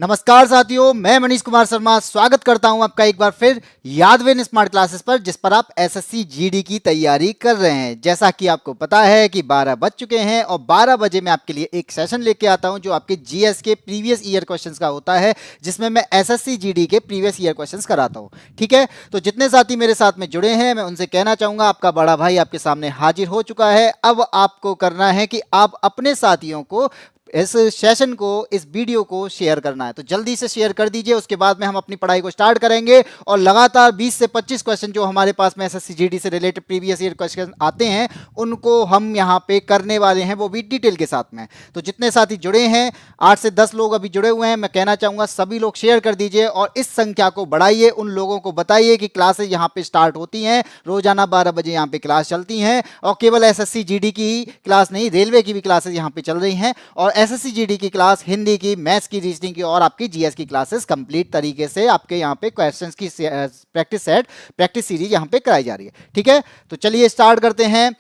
नमस्कार साथियों, मैं मनीष कुमार शर्मा स्वागत करता हूं आपका एक बार फिर यादवेन स्मार्ट क्लासेस पर, जिस पर आप एसएससी जीडी की तैयारी कर रहे हैं। जैसा कि आपको पता है कि 12 बज चुके हैं और 12 बजे मैं आपके लिए एक सेशन लेके आता हूं जो आपके जीएस के प्रीवियस ईयर क्वेश्चंस का होता है, जिसमें मैं एसएससी जीडी के प्रीवियस ईयर क्वेश्चंस कराता हूं। ठीक है, तो जितने साथी मेरे साथ में जुड़े हैं मैं उनसे कहना चाहूंगा, आपका बड़ा भाई आपके सामने हाजिर हो चुका है। अब आपको करना है कि आप अपने साथियों को इस सेशन को, इस वीडियो को शेयर करना है, तो जल्दी से शेयर कर दीजिए। उसके बाद में हम अपनी पढ़ाई को स्टार्ट करेंगे और लगातार 20 से 25 क्वेश्चन जो हमारे पास में एसएससी जीडी से रिलेटेड प्रीवियस ईयर क्वेश्चन आते हैं उनको हम यहां पे करने वाले हैं, वो भी डिटेल के साथ में। तो जितने साथी जुड़े हैं, 8 से 10 लोग अभी जुड़े हुए हैं, मैं कहना चाहूंगा सभी लोग शेयर कर दीजिए और इस संख्या को बढ़ाइए। उन लोगों को बताइए कि क्लासेज यहाँ पे स्टार्ट होती हैं, रोजाना 12 बजे यहाँ पे क्लास चलती हैं और केवल एसएससी जीडी की क्लास नहीं, रेलवे की भी क्लासेज यहाँ पे चल रही हैं और एसएससी जीडी की क्लास, हिंदी की, मैथ्स की, रीजनिंग की और आपकी जीएस की क्लासेस कंप्लीट तरीके से आपके यहाँ पे क्वेश्चंस की प्रैक्टिस सीरीज यहाँ पे कराई जा रही है। ठीक है, तो चलिए स्टार्ट करते हैं।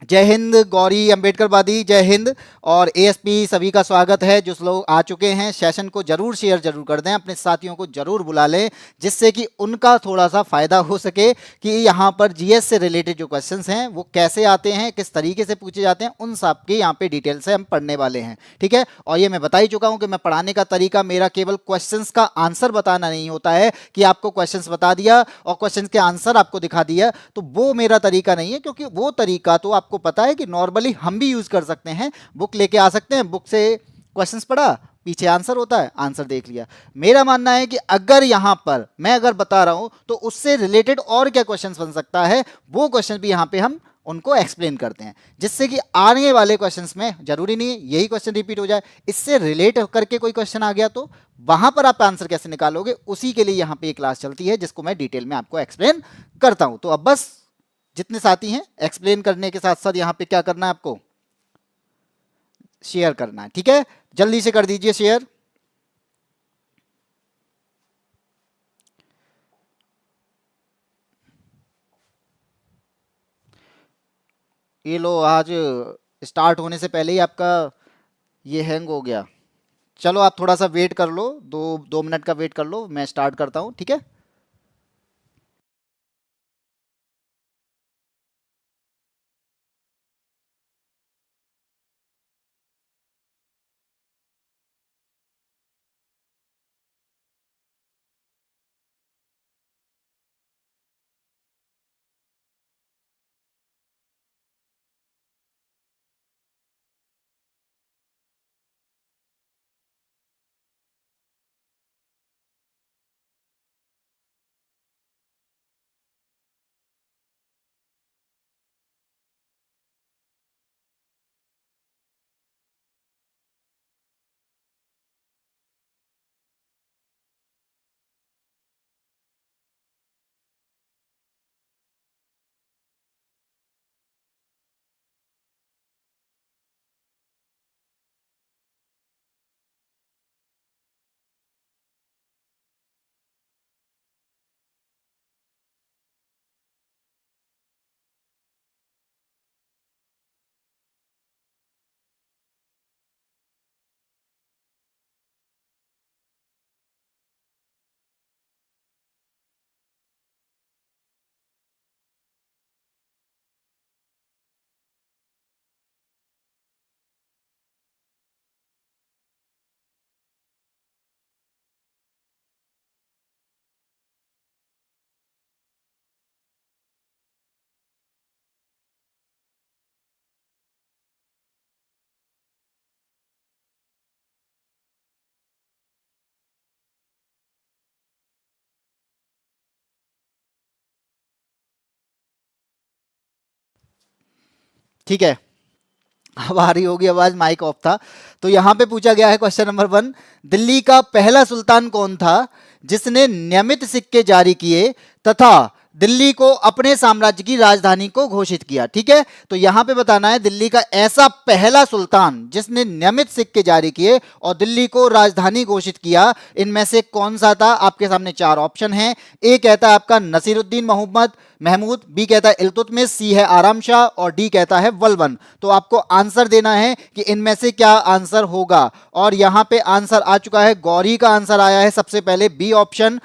जय हिंद गौरी अंबेडकरवादी, जय हिंद। और एएसपी सभी का स्वागत है। जो लोग आ चुके हैं सेशन को जरूर शेयर जरूर कर दें, अपने साथियों को जरूर बुला लें, जिससे कि उनका थोड़ा सा फायदा हो सके कि यहाँ पर जीएस से रिलेटेड जो क्वेश्चंस हैं वो कैसे आते हैं, किस तरीके से पूछे जाते हैं, उन सब के यहाँ पे डिटेल से हम पढ़ने वाले हैं। ठीक है, और ये मैं बता ही चुका हूँ कि मैं पढ़ाने का तरीका मेरा केवल क्वेश्चंस का आंसर बताना नहीं होता है कि आपको क्वेश्चंस बता दिया और क्वेश्चंस के आंसर आपको दिखा दिया, तो वो मेरा तरीका नहीं है, क्योंकि वो तरीका तो आपको पता है कि नॉर्मली हम भी यूज कर सकते हैं। बुक लेके आ सकते हैं, बुक से क्वेश्चंस पढ़ा, पीछे आंसर होता है, आंसर देख लिया। मेरा मानना है कि अगर यहां पर मैं अगर बता रहा हूं तो उससे रिलेटेड और क्या क्वेश्चंस बन सकता है, वो क्वेश्चन भी यहां पे हम उनको एक्सप्लेन करते हैं, जिससे कि आने वाले क्वेश्चंस में जरूरी नहीं यही क्वेश्चन रिपीट हो जाए, इससे रिलेट करके कोई क्वेश्चन आ गया तो वहां पर आप आंसर कैसे निकालोगे, उसी के लिए यहां पे एक क्लास चलती है जिसको मैं डिटेल में आपको एक्सप्लेन करता हूं। तो अब बस जितने साथी हैं, एक्सप्लेन करने के साथ साथ यहां पे क्या करना है, आपको शेयर करना है। ठीक है, जल्दी से कर दीजिए शेयर। ये लो, आज स्टार्ट होने से पहले ही आपका ये हैंग हो गया। चलो आप थोड़ा सा वेट कर लो, 2 मिनट का वेट कर लो, मैं स्टार्ट करता हूं। ठीक है, ठीक है, अब आ रही होगी आवाज, माइक ऑफ था। तो यहां पे पूछा गया है क्वेश्चन नंबर 1, दिल्ली का पहला सुल्तान कौन था जिसने नियमित सिक्के जारी किए तथा दिल्ली को अपने साम्राज्य की राजधानी को घोषित किया। ठीक है, तो यहां पे बताना है दिल्ली का ऐसा पहला सुल्तान जिसने नियमित सिक्के जारी किए और दिल्ली को राजधानी घोषित किया, इनमें से कौन सा था। आपके सामने चार ऑप्शन हैं। ए कहता है आपका नसीरुद्दीन मोहम्मद महमूद, बी कहता है इल्तुतमिश, सी है आराम शाह और डी कहता है बलबन। तो आपको आंसर देना है कि इनमें से क्या आंसर होगा। और यहां पे आंसर आ चुका है, गौरी का आंसर आया है सबसे पहले, बी ऑप्शन।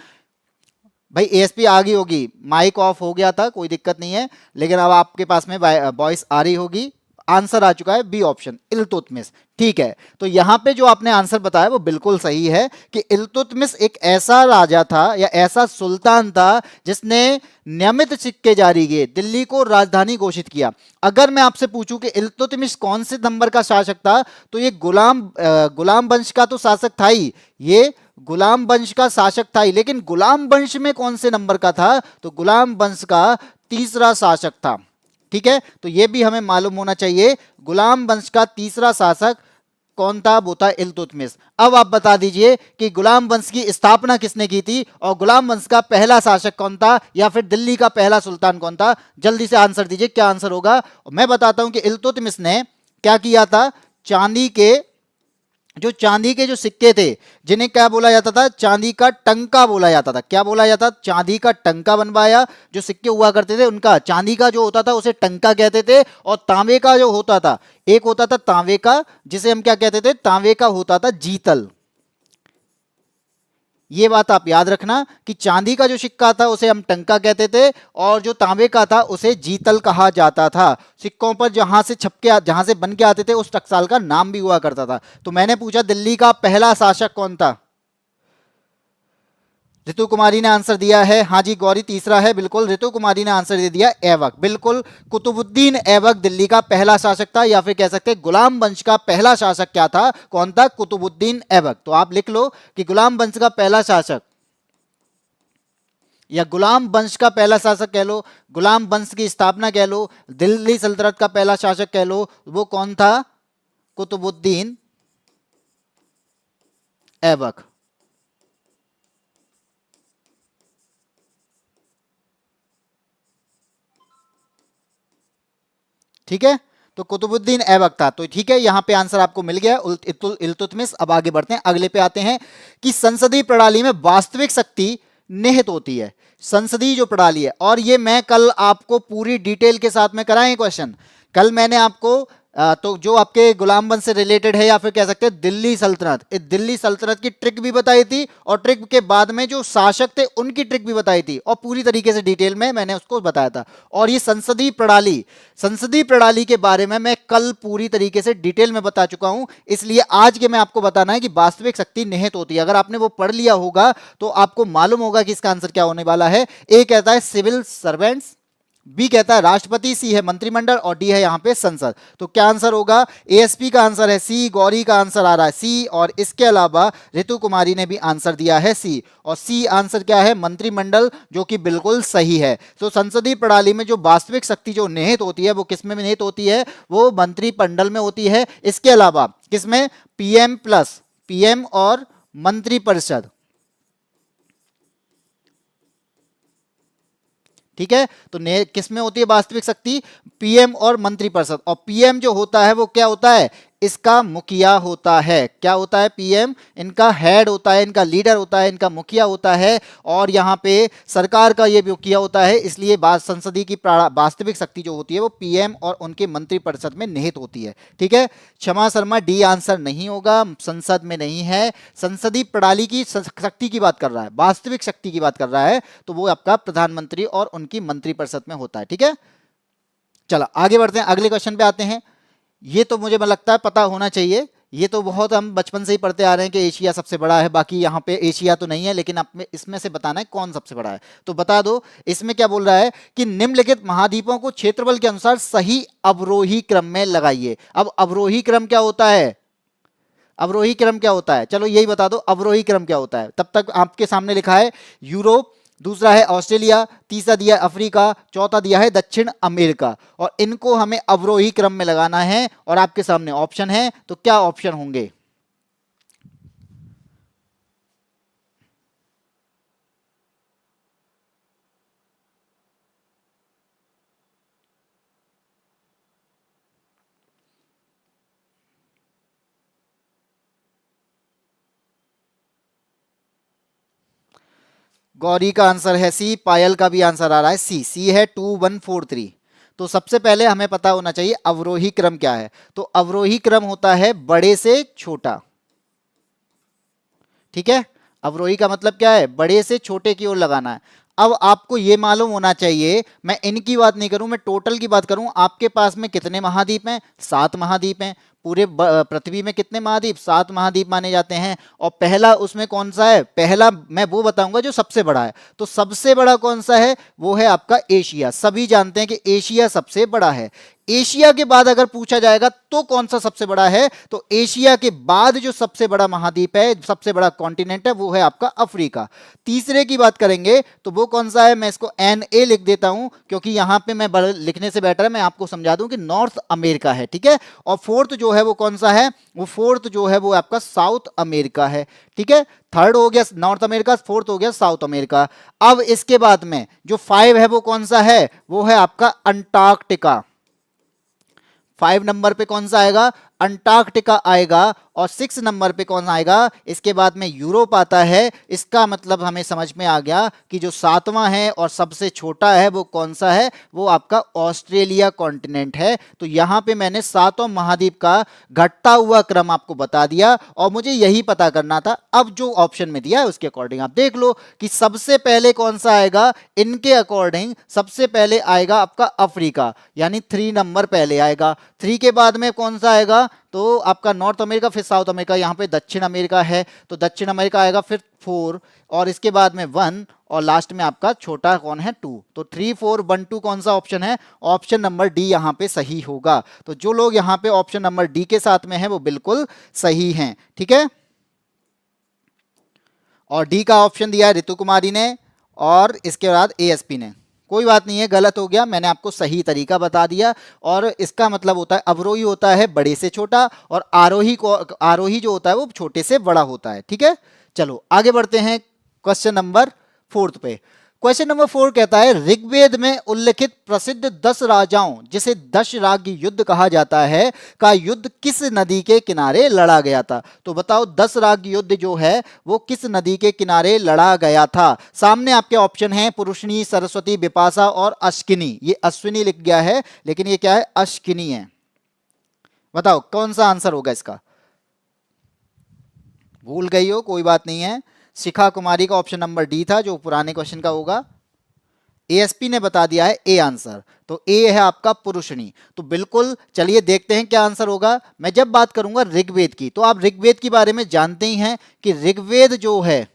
भाई एएसपी आ गई होगी, माइक ऑफ हो गया था, कोई दिक्कत नहीं है, लेकिन अब आपके पास में वॉइस आ रही होगी। आंसर आ चुका है बी ऑप्शन, इल्तुतमिश। ठीक है, तो यहां पे जो आपने आंसर बताया वो बिल्कुल सही है कि इल्तुतमिश एक ऐसा राजा था या ऐसा सुल्तान था जिसने नियमित सिक्के जारी किए, दिल्ली को राजधानी घोषित किया। अगर मैं आपसे पूछूं कि इल्तुतमिश कौन से नंबर का शासक था, तो ये गुलाम वंश का तो शासक था ही, ये गुलाम वंश का शासक था ही, लेकिन गुलाम वंश में कौन से नंबर का था, तो गुलाम वंश का तीसरा शासक था। ठीक है, तो यह भी हमें मालूम होना चाहिए, गुलाम वंश का तीसरा शासक कौन था, वो था इल्तुतमिश। अब आप बता दीजिए कि गुलाम वंश की स्थापना किसने की थी और गुलाम वंश का पहला शासक कौन था या फिर दिल्ली का पहला सुल्तान कौन था। जल्दी से आंसर दीजिए, क्या आंसर होगा। मैं बताता हूं कि इल्तुतमिश ने क्या किया था, चांदी के जो सिक्के थे, जिन्हें क्या बोला जाता था, चांदी का टंका बोला जाता था। क्या बोला जाता, चांदी का टंका बनवाया। जो सिक्के हुआ करते थे उनका चांदी का जो होता था उसे टंका कहते थे, और तांबे का जो होता था, एक होता था तांबे का जिसे हम क्या कहते थे, तांबे का होता था जीतल। ये बात आप याद रखना कि चांदी का जो सिक्का था उसे हम टंका कहते थे और जो तांबे का था उसे जीतल कहा जाता था। सिक्कों पर जहां से बन के आते थे उस टकसाल का नाम भी हुआ करता था। तो मैंने पूछा दिल्ली का पहला शासक कौन था, ऋतु कुमारी ने आंसर दिया है, हाँ जी गौरी तीसरा है, बिल्कुल ऋतु कुमारी ने आंसर दे दिया ऐबक, बिल्कुल कुतुबुद्दीन ऐबक दिल्ली का पहला शासक था, या फिर कह सकते हैं गुलाम वंश का पहला शासक क्या था, कौन था, कुतुबुद्दीन ऐबक। तो आप लिख लो कि गुलाम वंश का पहला शासक या गुलाम वंश का पहला शासक कह लो, गुलाम वंश की स्थापना कह लो, दिल्ली सल्तनत का पहला शासक कह लो, वो कौन था, कुतुबुद्दीन ऐबक। ठीक है, तो कुतुबुद्दीन ऐबक था। तो ठीक है, यहां पे आंसर आपको मिल गया, इल्तुतमिश। अब आगे बढ़ते हैं, अगले पे आते हैं कि संसदीय प्रणाली में वास्तविक शक्ति निहित होती है। संसदीय जो प्रणाली है, और ये मैं कल आपको पूरी डिटेल के साथ में कराएं क्वेश्चन। कल मैंने आपको तो जो आपके गुलाम वंश से रिलेटेड है या फिर कह सकते हैं दिल्ली सल्तनत, इस दिल्ली सल्तनत की ट्रिक भी बताई थी और ट्रिक के बाद में जो शासक थे उनकी ट्रिक भी बताई थी और पूरी तरीके से डिटेल में मैंने उसको बताया था। और ये संसदीय प्रणाली के बारे में मैं कल पूरी तरीके से डिटेल में बता चुका हूं, इसलिए आज के मैं आपको बताना है कि वास्तविक शक्ति निहित होती है। अगर आपने वो पढ़ लिया होगा तो आपको मालूम होगा कि इसका आंसर क्या होने वाला है। ए कहता है सिविल सर्वेंट्स, बी कहता है राष्ट्रपति, सी है मंत्रिमंडल और डी है यहां पे संसद। तो क्या आंसर होगा, एएसपी का आंसर है सी, गौरी का आंसर आ रहा है सी, और इसके अलावा ऋतु कुमारी ने भी आंसर दिया है सी, और सी आंसर क्या है, मंत्रिमंडल, जो कि बिल्कुल सही है। तो संसदीय प्रणाली में जो वास्तविक शक्ति जो निहित होती है वो किसमें निहित होती है, वो मंत्रिमंडल में होती है। इसके अलावा किसमें, पीएम और मंत्रिपरिषद। ठीक है, तो किस में होती है वास्तविक शक्ति, पीएम और मंत्रिपरिषद। और पीएम जो होता है वो क्या होता है, इसका मुखिया होता है। क्या होता है, पीएम इनका हेड होता है, इनका लीडर होता है, इनका मुखिया होता है, और यहाँ पे सरकार का ये मुखिया होता है। इसलिए संसदीय की वास्तविक शक्ति जो होती है वो पीएम और उनके मंत्रिपरिषद में निहित होती है। ठीक है, क्षमा शर्मा डी आंसर नहीं होगा, संसद में नहीं है। संसदीय प्रणाली की शक्ति की बात कर रहा है, वास्तविक शक्ति की बात कर रहा है, तो वो आपका प्रधानमंत्री और उनकी मंत्रिपरिषद में होता है। ठीक है, चलो आगे बढ़ते हैं, अगले क्वेश्चन पे आते हैं। ये तो मुझे लगता है पता होना चाहिए, ये तो बहुत हम बचपन से ही पढ़ते आ रहे हैं कि एशिया सबसे बड़ा है। बाकी यहाँ पे एशिया तो नहीं है, लेकिन आप इसमें से बताना है कौन सबसे बड़ा है, तो बता दो। इसमें क्या बोल रहा है कि निम्नलिखित महाद्वीपों को क्षेत्रफल के अनुसार सही अवरोही क्रम में लगाइए। अब अवरोही क्रम क्या होता है, अवरोही क्रम क्या होता है, चलो यही बता दो अवरोही क्रम क्या होता है। तब तक आपके सामने लिखा है यूरोप, दूसरा है ऑस्ट्रेलिया, तीसरा दिया है अफ्रीका, चौथा दिया है दक्षिण अमेरिका, और इनको हमें अवरोही क्रम में लगाना है। और आपके सामने ऑप्शन है, तो क्या ऑप्शन होंगे, गौरी का आंसर है सी, पायल का भी आंसर आ रहा है सी, सी है 2143। तो सबसे पहले हमें पता होना चाहिए अवरोही क्रम क्या है। तो अवरोही क्रम होता है बड़े से छोटा, ठीक है। अवरोही का मतलब क्या है, बड़े से छोटे की ओर लगाना है। अब आपको यह मालूम होना चाहिए, मैं इनकी बात नहीं करूं, मैं टोटल की बात करूं, आपके पास में कितने महाद्वीप हैं, 7 महाद्वीप हैं। पूरे पृथ्वी में कितने महाद्वीप, 7 महाद्वीप माने जाते हैं। और पहला उसमें कौन सा है, पहला मैं वो बताऊंगा जो सबसे बड़ा है। तो सबसे बड़ा कौन सा है, वो है आपका एशिया। सभी जानते हैं कि एशिया सबसे बड़ा है। एशिया के बाद अगर पूछा जाएगा तो कौन सा सबसे बड़ा है, तो एशिया के बाद जो सबसे बड़ा महाद्वीप है, सबसे बड़ा कॉन्टिनेंट है, वो है आपका अफ्रीका। तीसरे की बात करेंगे तो वो कौन सा है, मैं इसको एन ए लिख देता हूं, क्योंकि यहां पे मैं लिखने से बेटर है मैं आपको समझा दूं कि नॉर्थ अमेरिका है, ठीक है। और फोर्थ जो है वो कौन सा है, वो फोर्थ जो है वो आपका साउथ अमेरिका है, ठीक है। थर्ड हो गया नॉर्थ अमेरिका, फोर्थ हो गया साउथ अमेरिका। अब इसके बाद में जो 5 है वो कौन सा है, वो है आपका अंटार्कटिका। 5 नंबर पे कौन सा आएगा, अंटार्कटिका आएगा। और 6 नंबर पे कौन आएगा, इसके बाद में यूरोप आता है। इसका मतलब हमें समझ में आ गया कि जो 7वां है और सबसे छोटा है वो कौन सा है, वो आपका ऑस्ट्रेलिया कॉन्टिनेंट है। तो यहां पे मैंने 7 महाद्वीप का घटता हुआ क्रम आपको बता दिया, और मुझे यही पता करना था। अब जो ऑप्शन में दिया है उसके अकॉर्डिंग आप देख लो कि सबसे पहले कौन सा आएगा। इनके अकॉर्डिंग सबसे पहले आएगा आपका अफ्रीका, यानी 3 नंबर पहले आएगा। 3 के बाद में कौन सा आएगा, तो आपका नॉर्थ अमेरिका, फिर साउथ अमेरिका, यहाँ पे दक्षिण अमेरिका है तो दक्षिण अमेरिका आएगा, फिर 4, और इसके बाद में 1, और लास्ट में आपका छोटा कौन है 2। तो 3 4 1 2 कौन सा ऑप्शन है, ऑप्शन नंबर डी यहाँ पे सही होगा। तो जो लोग यहाँ पे ऑप्शन नंबर डी के साथ में है वो बिल्कुल सही हैं, ठीक है। और डी का ऑप्शन दिया है रितु कुमारी ने, और इसके बाद एएसपी ने। कोई बात नहीं है, गलत हो गया, मैंने आपको सही तरीका बता दिया। और इसका मतलब होता है अवरोही होता है बड़े से छोटा, और आरोही को, आरोही जो होता है वो छोटे से बड़ा होता है, ठीक है। चलो आगे बढ़ते हैं क्वेश्चन नंबर 4 पे। क्वेश्चन नंबर 4 कहता है, ऋग्वेद में उल्लिखित प्रसिद्ध 10 राजाओं, जिसे दशराग्य युद्ध कहा जाता है, का युद्ध किस नदी के किनारे लड़ा गया था। तो बताओ 10 राग युद्ध जो है वो किस नदी के किनारे लड़ा गया था। सामने आपके ऑप्शन हैं पुरुषनी, सरस्वती, बिपाशा और अश्किनी। ये अश्विनी लिख गया है लेकिन ये क्या है, अश्किनी है। बताओ कौन सा आंसर होगा इसका। भूल गई हो कोई बात नहीं है, शिखा कुमारी का ऑप्शन नंबर डी था जो पुराने क्वेश्चन का होगा। एएसपी ने बता दिया है ए आंसर, तो ए है आपका पुरुषनी। तो बिल्कुल चलिए देखते हैं क्या आंसर होगा। मैं जब बात करूंगा ऋग्वेद की, तो आप ऋग्वेद के बारे में जानते ही हैं कि ऋग्वेद जो है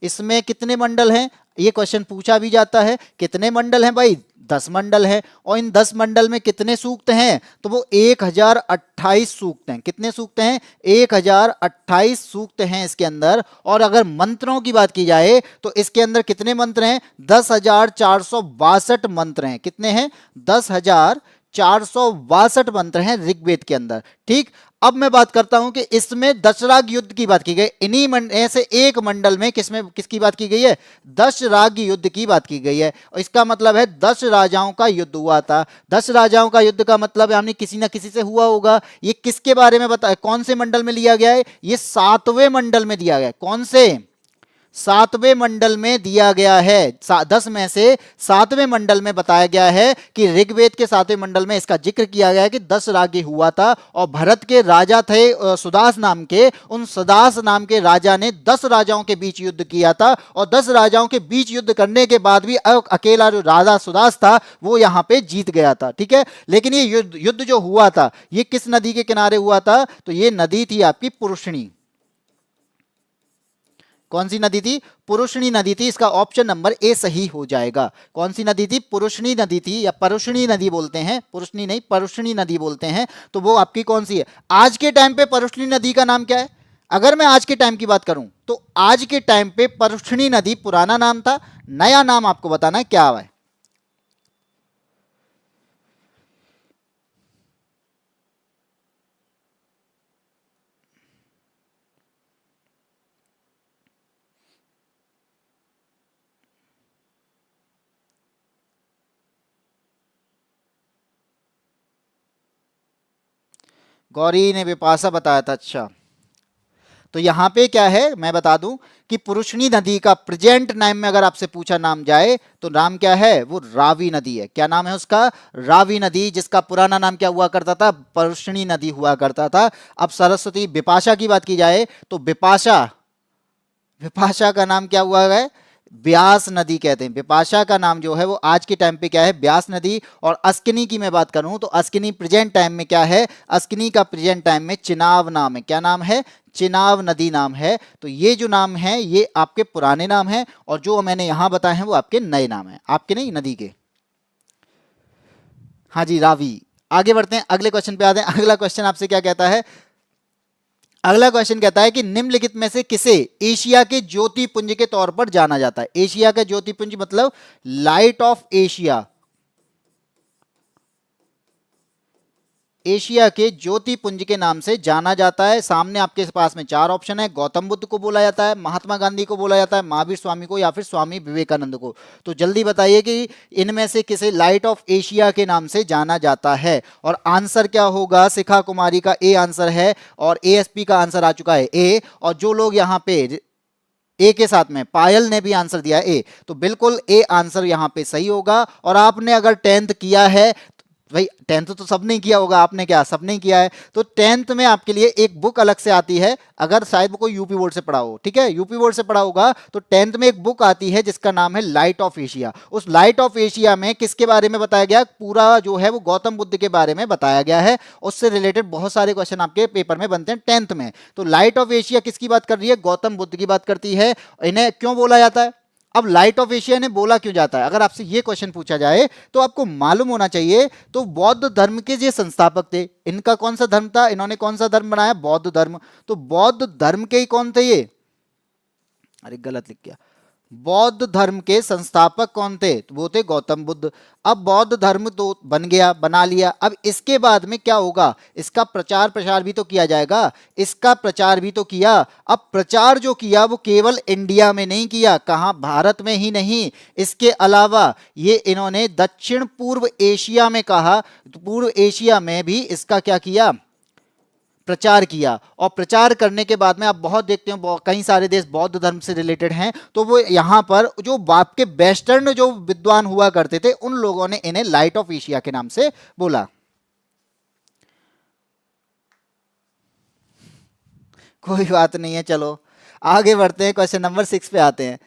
इसमें कितने मंडल हैं। ये क्वेश्चन पूछा भी जाता है, कितने मंडल हैं भाई, 10 मंडल हैं। और इन 10 मंडल में कितने सूक्त हैं, तो वो 1028 सूक्त हैं। कितने सूक्त हैं, 1028 सूक्त हैं इसके अंदर। और अगर मंत्रों की बात की जाए तो इसके अंदर कितने मंत्र हैं, 10,462 मंत्र हैं। कितने हैं, 10,462 मंत्र हैं ऋग्वेद के अंदर, ठीक। अब मैं बात करता हूं कि इसमें दशराग युद्ध की बात की गई, इन्हीं ऐसे एक मंडल में किसमें किसकी बात की गई है, दशराग युद्ध की बात की गई है। और इसका मतलब है 10 राजाओं का युद्ध हुआ था। 10 राजाओं का युद्ध का मतलब यानी किसी ना किसी से हुआ होगा। ये किसके बारे में बता, कौन से मंडल में लिया गया है, ये 7वें मंडल में दिया गया है। कौन से, 7वें मंडल में दिया गया है। 10 में से 7वें मंडल में बताया गया है कि ऋग्वेद के 7वें मंडल में इसका जिक्र किया गया है कि 10 राज्य हुआ था। और भरत के राजा थे सुदास नाम के, उन सुदास नाम के राजा ने 10 राजाओं के बीच युद्ध किया था। और 10 राजाओं के बीच युद्ध करने के बाद भी अकेला जो राजा सुदास था वो यहां पे जीत गया था, ठीक है। लेकिन ये युद्ध जो हुआ था ये किस नदी के किनारे हुआ था, तो ये नदी थी आपकी पुरुषनी। कौन सी नदी थी, पुरुषनी नदी थी। इसका ऑप्शन नंबर ए सही हो जाएगा। कौन सी नदी थी, पुरुषनी नदी थी, या परुषणी नदी बोलते हैं, पुरुषनी नहीं परुषणी नदी बोलते हैं। तो वो आपकी कौन सी है। आज के टाइम पे परुषणी नदी का नाम क्या है, अगर मैं आज के टाइम की बात करूं तो आज के टाइम पे परुषणी नदी पुराना नाम था, नया नाम आपको बताना है क्या है। गौरी ने विपाशा बताया था, अच्छा। तो यहाँ पे क्या है मैं बता दूं कि पुरुषनी नदी का प्रेजेंट नाम में अगर आपसे पूछा नाम जाए तो नाम क्या है, वो रावी नदी है। क्या नाम है उसका, रावी नदी, जिसका पुराना नाम क्या हुआ करता था, पुरुषनी नदी हुआ करता था। अब सरस्वती विपाशा की बात की जाए तो विपाशा, विपाशा का नाम क्या हुआ है, ब्यास नदी कहते हैं। विपाशा का नाम जो है वो आज के टाइम पे क्या है, ब्यास नदी। और अस्किनी की मैं बात करूं तो अस्किनी प्रेजेंट टाइम में क्या है, अस्किनी का प्रेजेंट टाइम में चिनाब नाम है। क्या नाम है, चिनाब नदी नाम है। तो ये जो नाम है ये आपके पुराने नाम है, और जो मैंने यहां बताए हैं वो आपके नए नाम है, आपके नहीं, नदी के। हाँ जी, रावी। आगे बढ़ते हैं, अगले क्वेश्चन पे आते हैं। अगला क्वेश्चन आपसे क्या कहता है, अगला क्वेश्चन कहता है कि निम्नलिखित में से किसे एशिया के ज्योतिपुंज के तौर पर जाना जाता है। एशिया का ज्योतिपुंज मतलब लाइट ऑफ एशिया, एशिया के ज्योतिपुंज के नाम से जाना जाता है। सामने आपके पास में चार ऑप्शन है, गौतम बुद्ध को बोला जाता है, महात्मा गांधी को बोला जाता है, महावीर स्वामी को, या फिर स्वामी विवेकानंद को। तो जल्दी बताइए कि इनमें से किसे लाइट ऑफ एशिया के नाम से जाना जाता है। और आंसर क्या होगा, शिखा कुमारी का ए आंसर है, और एएसपी का आंसर आ चुका है ए। और जो लोग यहाँ पे ए के साथ में पायल ने भी आंसर दिया ए, तो बिल्कुल ए आंसर यहां पे सही होगा। और आपने अगर 10th किया है, भाई 10th तो सबने किया होगा, आपने क्या सबने किया है, तो 10th में आपके लिए एक बुक अलग से आती है। अगर शायद वो कोई यूपी बोर्ड से पढ़ा हो, ठीक है, यूपी बोर्ड से पढ़ा होगा, तो 10th में एक बुक आती है जिसका नाम है लाइट ऑफ एशिया। उस लाइट ऑफ एशिया में किसके बारे में बताया गया, पूरा जो है वो गौतम बुद्ध के बारे में बताया गया है। उससे रिलेटेड बहुत सारे क्वेश्चन आपके पेपर में बनते हैं 10th में। तो लाइट ऑफ एशिया किसकी बात कर रही है, गौतम बुद्ध की बात करती है। इन्हें क्यों बोला जाता है, अब लाइट ऑफ एशिया ने बोला क्यों जाता है, अगर आपसे ये क्वेश्चन पूछा जाए तो आपको मालूम होना चाहिए। तो बौद्ध धर्म के ये संस्थापक थे, इनका कौन सा धर्म था, इन्होंने कौन सा धर्म बनाया, बौद्ध धर्म। तो बौद्ध धर्म के ही कौन थे ये, अरे गलत लिख गया, बौद्ध धर्म के संस्थापक कौन थे, तो वो थे गौतम बुद्ध। अब बौद्ध धर्म तो बन गया, बना लिया, अब इसके बाद में क्या होगा, इसका प्रचार प्रसार भी तो किया जाएगा, इसका प्रचार भी तो किया। अब प्रचार जो किया वो केवल इंडिया में नहीं किया, कहां, भारत में ही नहीं, इसके अलावा ये इन्होंने दक्षिण पूर्व एशिया में कहा, तो पूर्व एशिया में भी इसका क्या किया, प्रचार किया। और प्रचार करने के बाद में आप बहुत देखते हो कई सारे देश बौद्ध धर्म से रिलेटेड हैं, तो वो यहां पर जो बाप के वेस्टर्न जो विद्वान हुआ करते थे उन लोगों ने इन्हें लाइट ऑफ एशिया के नाम से बोला। कोई बात नहीं है, चलो आगे बढ़ते हैं, क्वेश्चन नंबर 6 पे आते हैं।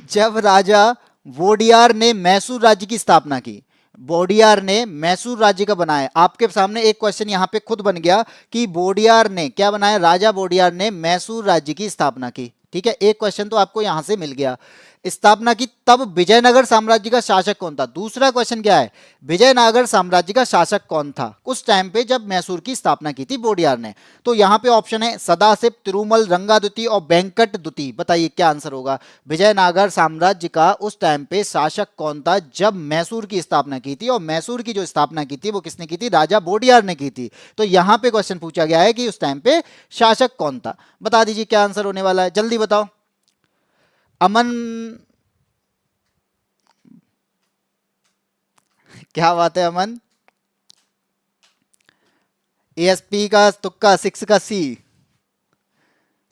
जब राजा वोडियार ने मैसूर राज्य की स्थापना की, वोडियार ने मैसूर राज्य का बनाया, आपके सामने एक क्वेश्चन यहां पे खुद बन गया कि वोडियार ने क्या बनाया, राजा वोडियार ने मैसूर राज्य की स्थापना की। ठीक है, एक क्वेश्चन तो आपको यहां से मिल गया, स्थापना की। तब विजयनगर साम्राज्य का शासक कौन था, दूसरा क्वेश्चन क्या है, विजयनगर साम्राज्य का शासक कौन था उस टाइम पे जब मैसूर की स्थापना की थी वोडियार ने। तो यहां पे ऑप्शन है सदाशिव, तिरुमल, रंगाद्वितीय और वेंकट द्वितीय। बताइए क्या आंसर होगा, विजयनगर साम्राज्य का उस टाइम पे शासक कौन था जब मैसूर की स्थापना की थी, और मैसूर की जो स्थापना की थी वो किसने की थी, राजा वोडियार ने की थी। तो यहां पे क्वेश्चन पूछा गया है कि उस टाइम पे शासक कौन था। बता दीजिए क्या आंसर होने वाला है, जल्दी बताओ। अमन, क्या बात है अमन, एएसपी का तुक्का, 6 का सी,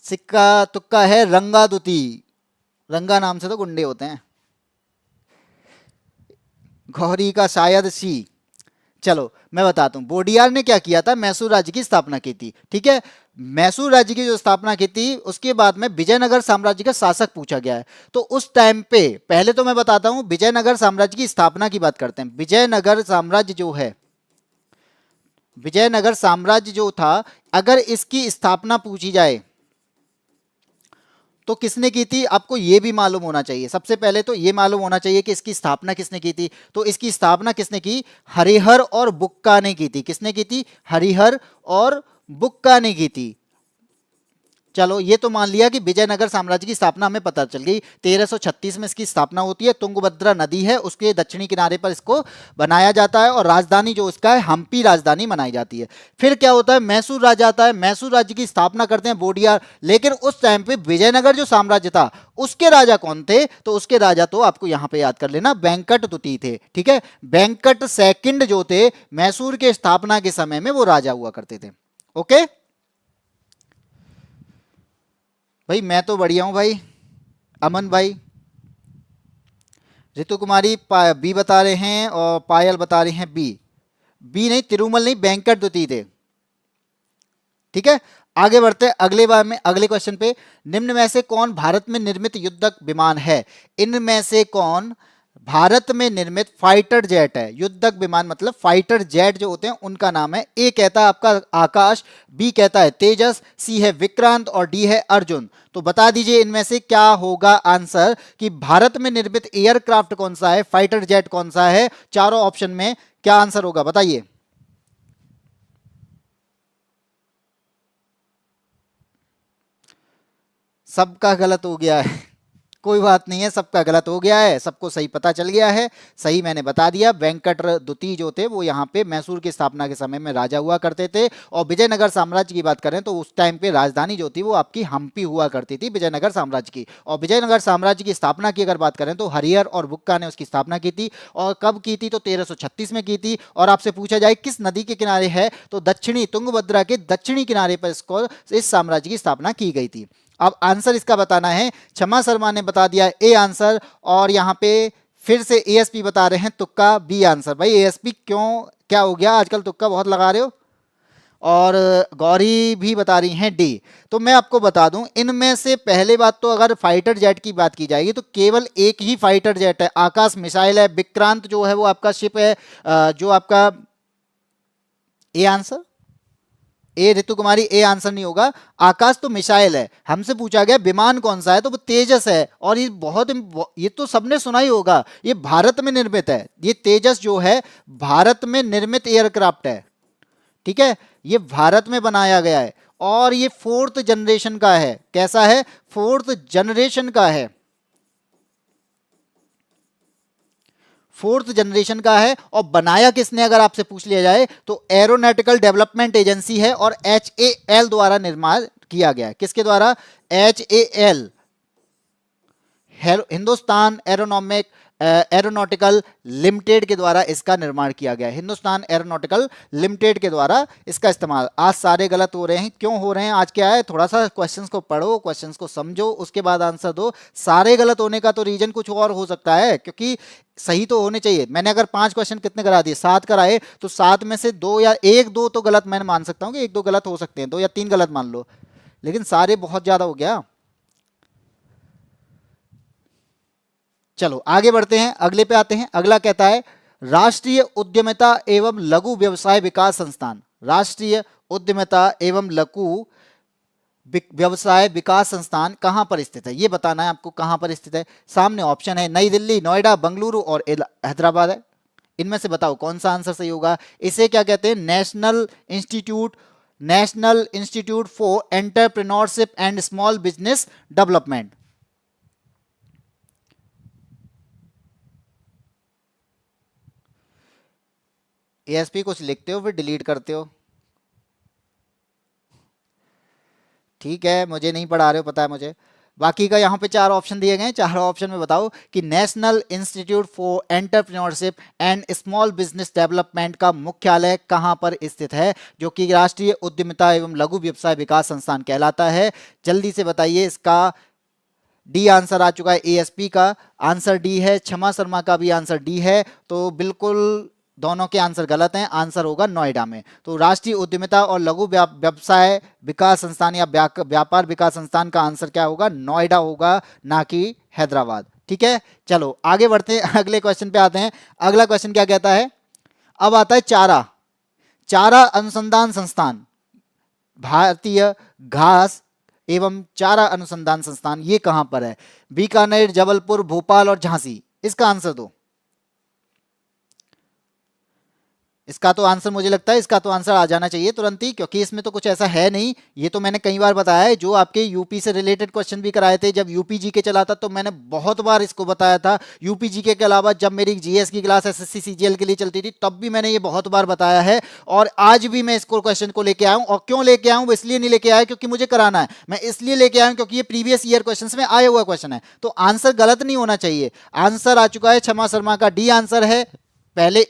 सिक्का तुक्का है रंगादुती, रंगा नाम से तो गुंडे होते हैं। गौरी का शायद सी। चलो मैं बताता हूं, वोडियार ने क्या किया था, मैसूर राज्य की स्थापना की थी। ठीक है, मैसूर राज्य की जो स्थापना की थी उसके बाद में विजयनगर साम्राज्य का शासक पूछा गया है। तो उस टाइम पे पहले तो मैं बताता हूं, विजयनगर साम्राज्य की स्थापना की बात करते हैं। विजयनगर साम्राज्य जो है, विजयनगर साम्राज्य जो था, अगर इसकी स्थापना पूछी जाए तो किसने की थी, आपको यह भी मालूम होना चाहिए। सबसे पहले तो यह मालूम होना चाहिए कि इसकी स्थापना किसने की थी। तो इसकी स्थापना किसने की, हरिहर और बुक्का ने की थी। किसने की थी, हरिहर और बुक्का ने की थी। चलो ये तो मान लिया कि विजयनगर साम्राज्य की स्थापना हमें पता चल गई। 1336 में इसकी स्थापना होती है, तुंगभद्रा नदी है उसके दक्षिणी किनारे पर इसको बनाया जाता है, और राजधानी जो इसका है हम्पी राजधानी बनाई जाती है। फिर क्या होता है, मैसूर राज्य आता है, मैसूर राज्य की स्थापना करते हैं वोडियार। लेकिन उस टाइम पे विजयनगर जो साम्राज्य था उसके राजा कौन थे, तो उसके राजा तो आपको यहां पे याद कर लेना, वेंकट द्वितीय थे। ठीक है, वेंकट सेकंड जो थे मैसूर के स्थापना के समय में वो राजा हुआ करते थे। ओके, भाई मैं तो बढ़िया हूँ भाई। अमन भाई। ऋतु कुमारी बी बता रहे हैं और पायल बता रहे हैं बी। बी नहीं, तिरुमल नहीं, वेंकट द्वितीय थे। ठीक है, आगे बढ़ते हैं अगले बार में अगले क्वेश्चन पे। निम्न में से कौन भारत में निर्मित युद्धक विमान है? इनमें से कौन भारत में निर्मित फाइटर जेट है? युद्धक विमान मतलब फाइटर जेट जो होते हैं उनका नाम है। ए कहता है आपका आकाश, बी कहता है तेजस, सी है विक्रांत और डी है अर्जुन। तो बता दीजिए इनमें से क्या होगा आंसर, कि भारत में निर्मित एयरक्राफ्ट कौन सा है, फाइटर जेट कौन सा है? चारों ऑप्शन में क्या आंसर होगा बताइए। सबका गलत हो गया है। कोई बात नहीं है, सबका गलत हो गया है, सबको सही पता चल गया है। सही मैंने बता दिया, वेंकट द्वितीय जो थे वो यहाँ पे मैसूर की स्थापना के समय में राजा हुआ करते थे। और विजयनगर साम्राज्य की बात करें तो उस टाइम पे राजधानी जो थी वो आपकी हम्पी हुआ करती थी, विजयनगर साम्राज्य की। और विजयनगर साम्राज्य की स्थापना की अगर बात करें तो हरिहर और बुक्का ने उसकी स्थापना की थी। और कब की थी? तो 1336 में की थी। और आपसे पूछा जाए किस नदी के किनारे है, तो दक्षिणी तुंगभद्रा के दक्षिणी किनारे पर इसको इस साम्राज्य की स्थापना की गई थी। अब आंसर इसका बताना है। क्षमा शर्मा ने बता दिया ए आंसर, और यहाँ पे फिर से एएसपी बता रहे हैं तुक्का बी आंसर। भाई एएसपी क्यों, क्या हो गया आजकल, तुक्का बहुत लगा रहे हो? और गौरी भी बता रही हैं डी। तो मैं आपको बता दूं, इनमें से पहले बात तो अगर फाइटर जेट की बात की जाएगी तो केवल एक ही फाइटर जेट है, आकाश मिसाइल है। विक्रांत जो है वो आपका शिप है, जो आपका A answer. A Ritu Kumari A answer नहीं होगा। आकाश तो मिसाइल है, हमसे पूछा गया विमान कौन सा है तो वो तेजस है। और ये बहुत, ये तो सबने सुना ही होगा, ये भारत में निर्मित है। ये तेजस जो है भारत में निर्मित एयरक्राफ्ट है। ठीक है, ये भारत में बनाया गया है और ये फोर्थ जनरेशन का है। कैसा है? फोर्थ जनरेशन का है, फोर्थ जनरेशन का है। और बनाया किसने अगर आपसे पूछ लिया जाए तो एरोनॉटिकल डेवलपमेंट एजेंसी है और HAL द्वारा निर्माण किया गया है। किसके द्वारा? HAL, हिंदुस्तान एरोनॉटिकल लिमिटेड के द्वारा इसका निर्माण किया गया है। हिंदुस्तान एरोनॉटिकल लिमिटेड के द्वारा इसका इस्तेमाल। आज सारे गलत हो रहे हैं, क्यों हो रहे हैं? आज क्या है, थोड़ा सा क्वेश्चंस को पढ़ो, क्वेश्चंस को समझो, उसके बाद आंसर दो। सारे गलत होने का तो रीजन कुछ और हो सकता है, क्योंकि सही तो होने चाहिए। मैंने अगर 5 क्वेश्चन कितने करा दिए, 7 कराए, तो 7 में से 2 या 1-2 तो गलत मैंने मान सकता हूँ कि 1-2 गलत हो सकते हैं, 2 या 3 गलत मान लो, लेकिन सारे बहुत ज्यादा हो गया। चलो आगे बढ़ते हैं, अगले पे आते हैं। अगला कहता है राष्ट्रीय उद्यमिता एवं लघु व्यवसाय विकास संस्थान। राष्ट्रीय उद्यमिता एवं लघु व्यवसाय विकास संस्थान कहां पर स्थित है, ये बताना है आपको कहां पर स्थित है। सामने ऑप्शन है नई दिल्ली, नोएडा, बंगलुरु और हैदराबाद है। इनमें से बताओ कौन सा आंसर सही होगा। इसे क्या कहते हैं? National institute for entrepreneurship and small business development. ASP कुछ लिखते हो फिर डिलीट करते हो। ठीक है, मुझे नहीं पढ़ा रहे हो, पता है मुझे। बाकी का यहाँ पे 4 ऑप्शन दिए गए हैं, चारों ऑप्शन में बताओ कि national institute for entrepreneurship and small business development का मुख्यालय कहाँ पर स्थित है, जो कि राष्ट्रीय उद्यमिता एवं लघु व्यवसाय विकास संस्थान कहलाता है। जल्दी से बताइए इसका। डी आंसर आ चुका है, एएसपी का आंसर डी है, क्षमा शर्मा का भी आंसर डी है। तो बिल्कुल दोनों के आंसर गलत हैं, आंसर होगा नोएडा में। तो राष्ट्रीय उद्यमिता और लघु व्यवसाय विकास संस्थान या व्यापार विकास संस्थान का आंसर क्या होगा? नोएडा होगा, ना कि हैदराबाद। ठीक है, चलो आगे बढ़ते हैं, अगले क्वेश्चन पे आते हैं। अगला क्वेश्चन क्या कहता है? अब आता है चारा, चारा अनुसंधान संस्थान, भारतीय घास एवं चारा अनुसंधान संस्थान, ये कहां पर है? बीकानेर, जबलपुर, भोपाल और झांसी। इसका आंसर दो। इसका तो आंसर मुझे लगता है इसका तो आंसर आ जाना चाहिए तुरंत ही, क्योंकि इसमें तो कुछ ऐसा है नहीं। ये तो मैंने कई बार बताया है, जो आपके यूपी से रिलेटेड क्वेश्चन भी कराए थे। जब यूपी जीके चला था तो मैंने बहुत बार इसको बताया था। यूपी जीके के अलावा जब मेरी जीएस की क्लास एसएससी सीजीएल के लिए चलती थी तब भी मैंने ये बहुत बार बताया है। और आज भी मैं इसको क्वेश्चन को लेके आया हूँ। और क्यों लेके आया हूँ? इसलिए नहीं लेके आया क्योंकि मुझे कराना है, मैं इसलिए लेके आया हूँ क्योंकि ये प्रीवियस ईयर क्वेश्चन में आया हुआ क्वेश्चन है। तो आंसर गलत नहीं होना चाहिए। आंसर आ चुका है, क्षमा शर्मा का डी आंसर है। पहले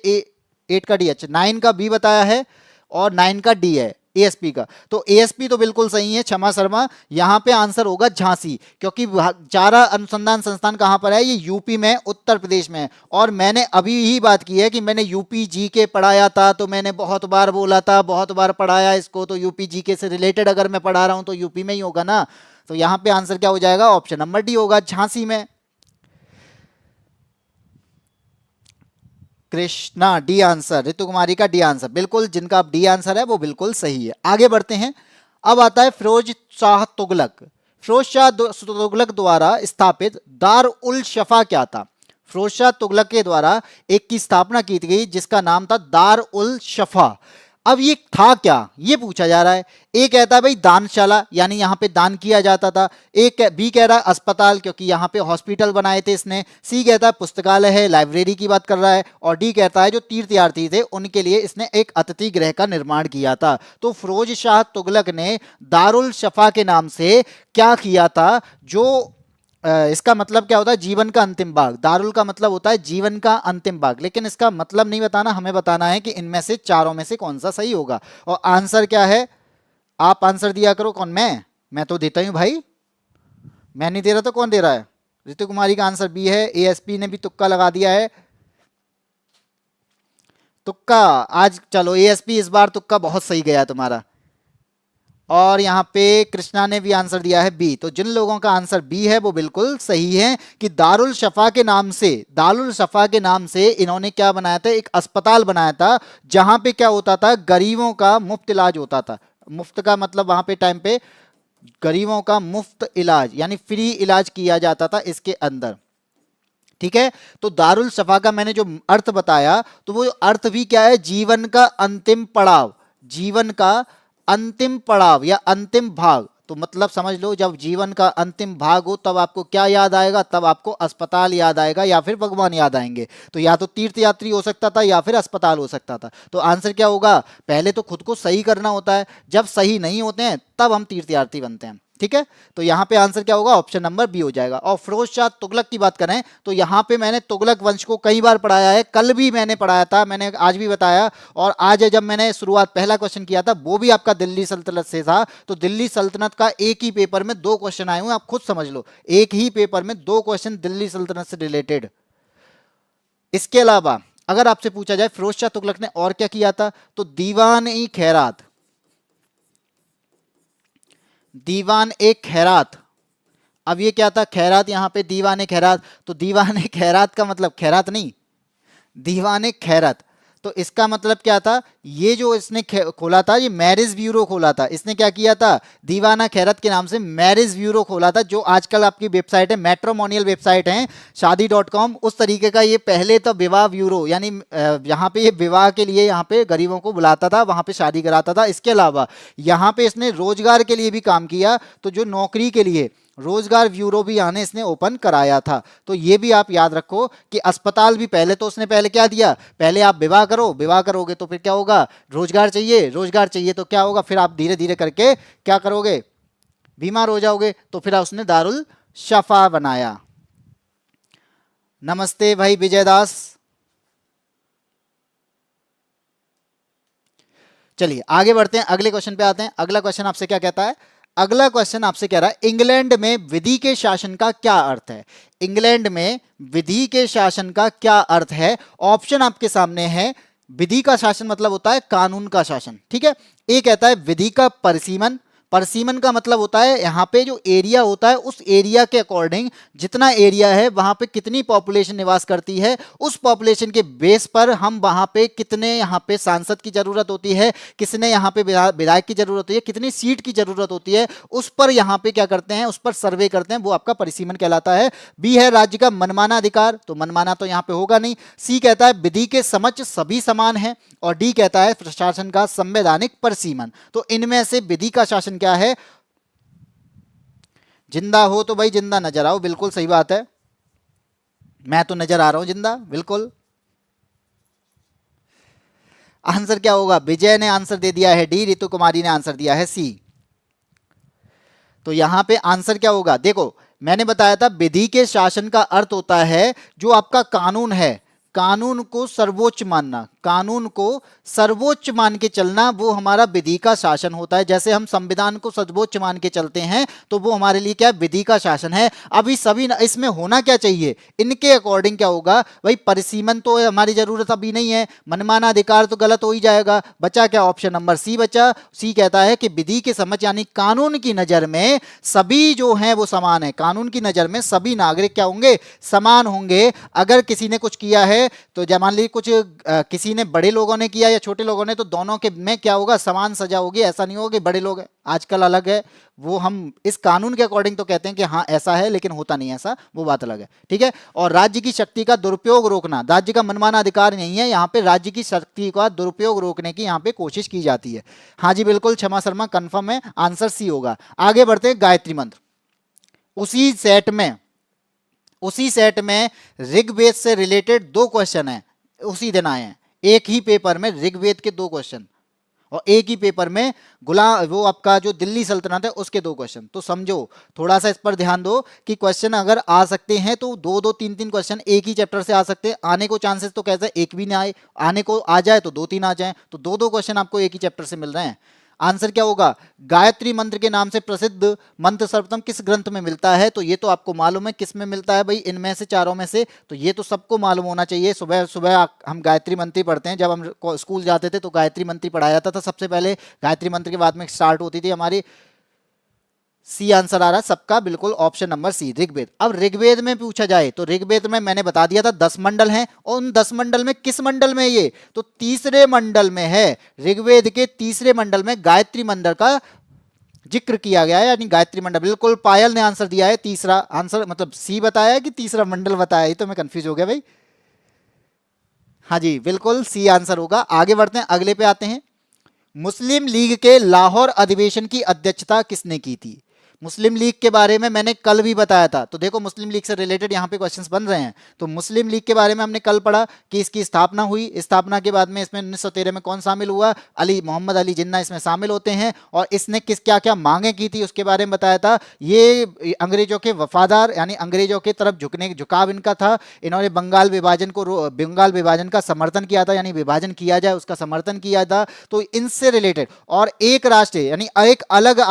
8 का डी, अच्छा 9 का बी बताया है और 9 का डी है। एएसपी का। तो एएसपी तो बिल्कुल सही है, क्षमा शर्मा। यहां पे आंसर होगा झांसी, क्योंकि चारा अनुसंधान संस्थान कहां पर है? ये यूपी में, उत्तर प्रदेश में। और मैंने अभी ही बात की है कि मैंने यूपी जीके पढ़ाया था, तो मैंने बहुत बार बोला था, बहुत बार पढ़ाया इसको, तो यूपी जीके से रिलेटेड अगर मैं पढ़ा रहा हूं तो यूपी में ही होगा ना। तो यहां पे आंसर क्या हो जाएगा? ऑप्शन नंबर डी होगा, झांसी में। कृष्णा डी आंसर, ऋतु कुमारी का डी आंसर बिल्कुल, जिनका अब डी आंसर है वो बिल्कुल सही है। आगे बढ़ते हैं। अब आता है फिरोज शाह तुगलक। फिरोज शाह तुगलक द्वारा स्थापित दार उल शफा क्या था? फिरोज शाह तुगलक के द्वारा एक की स्थापना की गई जिसका नाम था दार उल शफा। अब ये था क्या, ये पूछा जा रहा है। ए कहता है भाई दानशाला, यानी यहां पे दान किया जाता था। बी कह रहा है अस्पताल, क्योंकि यहां पे हॉस्पिटल बनाए थे इसने। सी कहता है पुस्तकालय है, लाइब्रेरी की बात कर रहा है। और डी कहता है जो तीर्थयात्री थे उनके लिए इसने एक अतिथि गृह का निर्माण किया था। तो फिरोज शाह तुगलक ने दारुल शफा के नाम से क्या किया था? जो इसका मतलब क्या होता है? जीवन का अंतिम भाग। दारुल का मतलब होता है जीवन का अंतिम भाग, लेकिन इसका मतलब नहीं बताना, हमें बताना है कि इनमें से चारों में से कौन सा सही होगा। और आंसर क्या है? आप आंसर दिया करो। कौन? मैं तो देता हूं भाई। मैं नहीं दे रहा तो कौन दे रहा है? ऋतु कुमारी का आंसर बी है। एएसपी ने भी तुक्का लगा दिया है। तुक्का आज चलो, एएसपी इस बार तुक्का बहुत सही गया तुम्हारा। और यहाँ पे कृष्णा ने भी आंसर दिया है बी। तो जिन लोगों का आंसर बी है वो बिल्कुल सही है कि दारुल शफा के नाम से, दारुल शफा के नाम से इन्होंने क्या बनाया था? एक अस्पताल बनाया था, जहां पे क्या होता था? गरीबों का मुफ्त इलाज होता था। मुफ्त का मतलब वहां पे टाइम पे गरीबों का मुफ्त इलाज, यानी फ्री इलाज किया जाता था इसके अंदर। ठीक है, तो दारुल शफा का मैंने जो अर्थ बताया, तो वो अर्थ भी क्या है? जीवन का अंतिम पड़ाव, जीवन का अंतिम पड़ाव या अंतिम भाग। तो मतलब समझ लो, जब जीवन का अंतिम भाग हो तब आपको क्या याद आएगा? तब आपको अस्पताल याद आएगा या फिर भगवान याद आएंगे। तो या तो तीर्थयात्री हो सकता था या फिर अस्पताल हो सकता था। तो आंसर क्या होगा? पहले तो खुद को सही करना होता है, जब सही नहीं होते हैं तब हम तीर्थयात्री बनते हैं। ठीक है, तो यहां पे आंसर क्या होगा? ऑप्शन नंबर बी हो जाएगा। और फिरोज शाह तुगलक की बात करें तो यहां पे मैंने तुगलक वंश को कई बार पढ़ाया है, कल भी मैंने पढ़ाया था, मैंने आज भी बताया। और आज जब मैंने शुरुआत पहला क्वेश्चन किया था वो भी आपका दिल्ली सल्तनत से था। तो दिल्ली सल्तनत का एक ही पेपर में 2 क्वेश्चन आए हुए, आप खुद समझ लो, एक ही पेपर में 2 क्वेश्चन दिल्ली सल्तनत से रिलेटेड। इसके अलावा अगर आपसे पूछा जाए फिरोज शाह तुगलक ने और क्या किया था, तो दीवान ई खैरात, दीवान ए खैरात। अब ये क्या था? खैरात, यहां पे दीवान ए खैरात। तो दीवान ए खैरात का मतलब खैरात नहीं, दीवान ए खैरात। तो इसका मतलब क्या था? ये जो इसने खोला था, ये मैरिज ब्यूरो खोला था। इसने क्या किया था? दीवाना खैरत के नाम से मैरिज ब्यूरो खोला था, जो आजकल आपकी वेबसाइट है, मैट्रोमोनियल वेबसाइट है शादी.com, उस तरीके का ये पहले तो विवाह ब्यूरो, यानी यहाँ पे ये विवाह के लिए यहाँ पे गरीबों को बुलाता था, वहाँ पे शादी कराता था। इसके अलावा यहाँ पे इसने रोजगार के लिए भी काम किया। तो जो नौकरी के लिए रोजगार ब्यूरो भी आने इसने ओपन कराया था। तो ये भी आप याद रखो कि अस्पताल भी पहले तो उसने पहले क्या दिया? पहले आप विवाह करो, विवाह करोगे तो फिर क्या होगा? रोजगार चाहिए, रोजगार चाहिए तो क्या होगा? फिर आप धीरे धीरे करके क्या करोगे? बीमार हो जाओगे। तो फिर उसने दारुल शफा बनाया। नमस्ते भाई विजय दास। चलिए आगे बढ़ते हैं, अगले क्वेश्चन पे आते हैं। अगला क्वेश्चन आपसे क्या कहता है? अगला क्वेश्चन आपसे कह रहा है इंग्लैंड में विधि के शासन का क्या अर्थ है? इंग्लैंड में विधि के शासन का क्या अर्थ है? ऑप्शन आपके सामने है। विधि का शासन मतलब होता है कानून का शासन। ठीक है, ए कहता है विधि का परिसीमन। परिसीमन का मतलब होता है यहाँ पे जो एरिया होता है उस एरिया के अकॉर्डिंग, जितना एरिया है वहां पे कितनी पॉपुलेशन निवास करती है, उस पॉपुलेशन के बेस पर हम वहां पे कितने यहाँ पे सांसद की जरूरत होती है, किसने यहाँ पे विधायक की जरूरत होती है, कितनी सीट की जरूरत होती है, उस पर यहाँ पे क्या करते हैं? उस पर सर्वे करते हैं, वो आपका परिसीमन कहलाता है। बी है राज्य का मनमाना अधिकार, तो मनमाना तो यहाँ पे होगा नहीं। सी कहता है विधि के समक्ष सभी समान है। और डी कहता है प्रशासन का संवैधानिक परिसीमन। तो इनमें से विधि का शासन क्या है? जिंदा हो तो भाई जिंदा नजर आओ, बिल्कुल सही बात है। मैं तो नजर आ रहा हूं जिंदा, बिल्कुल। आंसर क्या होगा? विजय ने आंसर दे दिया है डी, ऋतु कुमारी ने आंसर दिया है सी। तो यहां पे आंसर क्या होगा? देखो मैंने बताया था विधि के शासन का अर्थ होता है जो आपका कानून है, कानून को सर्वोच्च मानना, कानून को सर्वोच्च मान के चलना, वो हमारा विधि का शासन होता है। जैसे हम संविधान को सर्वोच्च मान के चलते हैं तो वो हमारे लिए क्या, विधि का शासन है। अभी सभी इसमें होना क्या चाहिए, इनके अकॉर्डिंग क्या होगा भाई, परिसीमन तो हमारी जरूरत अभी नहीं है, मनमाना अधिकार तो गलत हो ही जाएगा। बचा क्या, ऑप्शन नंबर सी बचा। सी कहता है कि विधि के समझ यानी कानून की नजर में सभी जो हैं वो समान है, कानून की नजर में सभी नागरिक क्या होंगे, समान होंगे। अगर किसी ने कुछ किया है तो जब मान लीजिए कुछ किसी ने, बड़े लोगों ने किया या छोटे लोगों ने, तो दोनों के में क्या होगा, समान सजा होगी। ऐसा नहीं होगा कि बड़े लोग आजकल अलग है, वो हम इस कानून के अकॉर्डिंग तो कहते हैं कि हाँ ऐसा है, लेकिन होता नहीं ऐसा, वो बात अलग है, ठीक है। और राज्य की शक्ति का दुरुपयोग रोकना, राज्य का मनमाना अधिकार नहीं है, यहाँ पे राज्य की शक्ति का दुरुपयोग रोकने की यहाँ पे कोशिश की जाती है। हाँ जी बिल्कुल, क्षमा शर्मा कंफर्म है, आंसर सी होगा। आगे बढ़ते हैं, गायत्री मंत्र। उसी सेट में ऋग्वेद से रिलेटेड 2 क्वेश्चन हैं, उसी दिन आए हैं। एक ही पेपर में ऋग्वेद के 2 क्वेश्चन और एक ही पेपर में वो आपका जो दिल्ली सल्तनत है उसके 2 क्वेश्चन। तो समझो, थोड़ा सा इस पर ध्यान दो कि क्वेश्चन अगर आ सकते हैं तो 2-2 3-3 क्वेश्चन एक ही चैप्टर से आ सकते हैं। आने को चांसेस तो कैसे, एक भी ना आए, आने को आ जाए तो 2-3 आ जाए, तो 2-2 क्वेश्चन आपको एक ही चैप्टर से मिल रहे हैं। आंसर क्या होगा, गायत्री मंत्र के नाम से प्रसिद्ध मंत्र सर्वप्रथम किस ग्रंथ में मिलता है? तो ये तो आपको मालूम है किस में मिलता है भाई, इनमें से चारों में से, तो ये तो सबको मालूम होना चाहिए। सुबह सुबह हम गायत्री मंत्र ही पढ़ते हैं, जब हम स्कूल जाते थे तो गायत्री मंत्र पढ़ाया जाता था सबसे पहले, गायत्री मंत्र के बाद में स्टार्ट होती थी हमारी। सी आंसर आ रहा है सबका, बिल्कुल ऑप्शन नंबर सी, ऋग्वेद। अब ऋग्वेद में पूछा जाए तो ऋग्वेद में मैंने बता दिया था 10 मंडल हैं, और उन 10 मंडल में किस मंडल में ये, तो तीसरे मंडल में है। ऋग्वेद के तीसरे मंडल में गायत्री मंत्र का जिक्र किया गया है, यानी गायत्री मंडल। बिल्कुल पायल ने आंसर दिया है, तीसरा आंसर, मतलब सी बताया कि तीसरा मंडल बताया, ये तो मैं कंफ्यूज हो गया भाई। हाँ जी बिल्कुल सी आंसर होगा। आगे बढ़ते हैं, अगले पे आते हैं। मुस्लिम लीग के लाहौर अधिवेशन की अध्यक्षता किसने की थी? मुस्लिम लीग के बारे में मैंने कल भी बताया था, तो देखो मुस्लिम लीग से रिलेटेड यहाँ पे क्वेश्चंस बन रहे हैं। तो मुस्लिम लीग के बारे में हमने कल पढ़ा कि इसकी स्थापना हुई, स्थापना के बाद में इसमें 1913 में कौन शामिल हुआ, मोहम्मद अली जिन्ना इसमें शामिल होते हैं, और इसने किस क्या क्या मांगे की थी उसके बारे में बताया था। ये अंग्रेजों के वफादार, यानी अंग्रेजों की तरफ झुकाव इनका था। इन्होंने बंगाल विभाजन का समर्थन किया था, यानी विभाजन किया जाए उसका समर्थन किया था। तो इनसे रिलेटेड, और एक राष्ट्र यानी एक अलग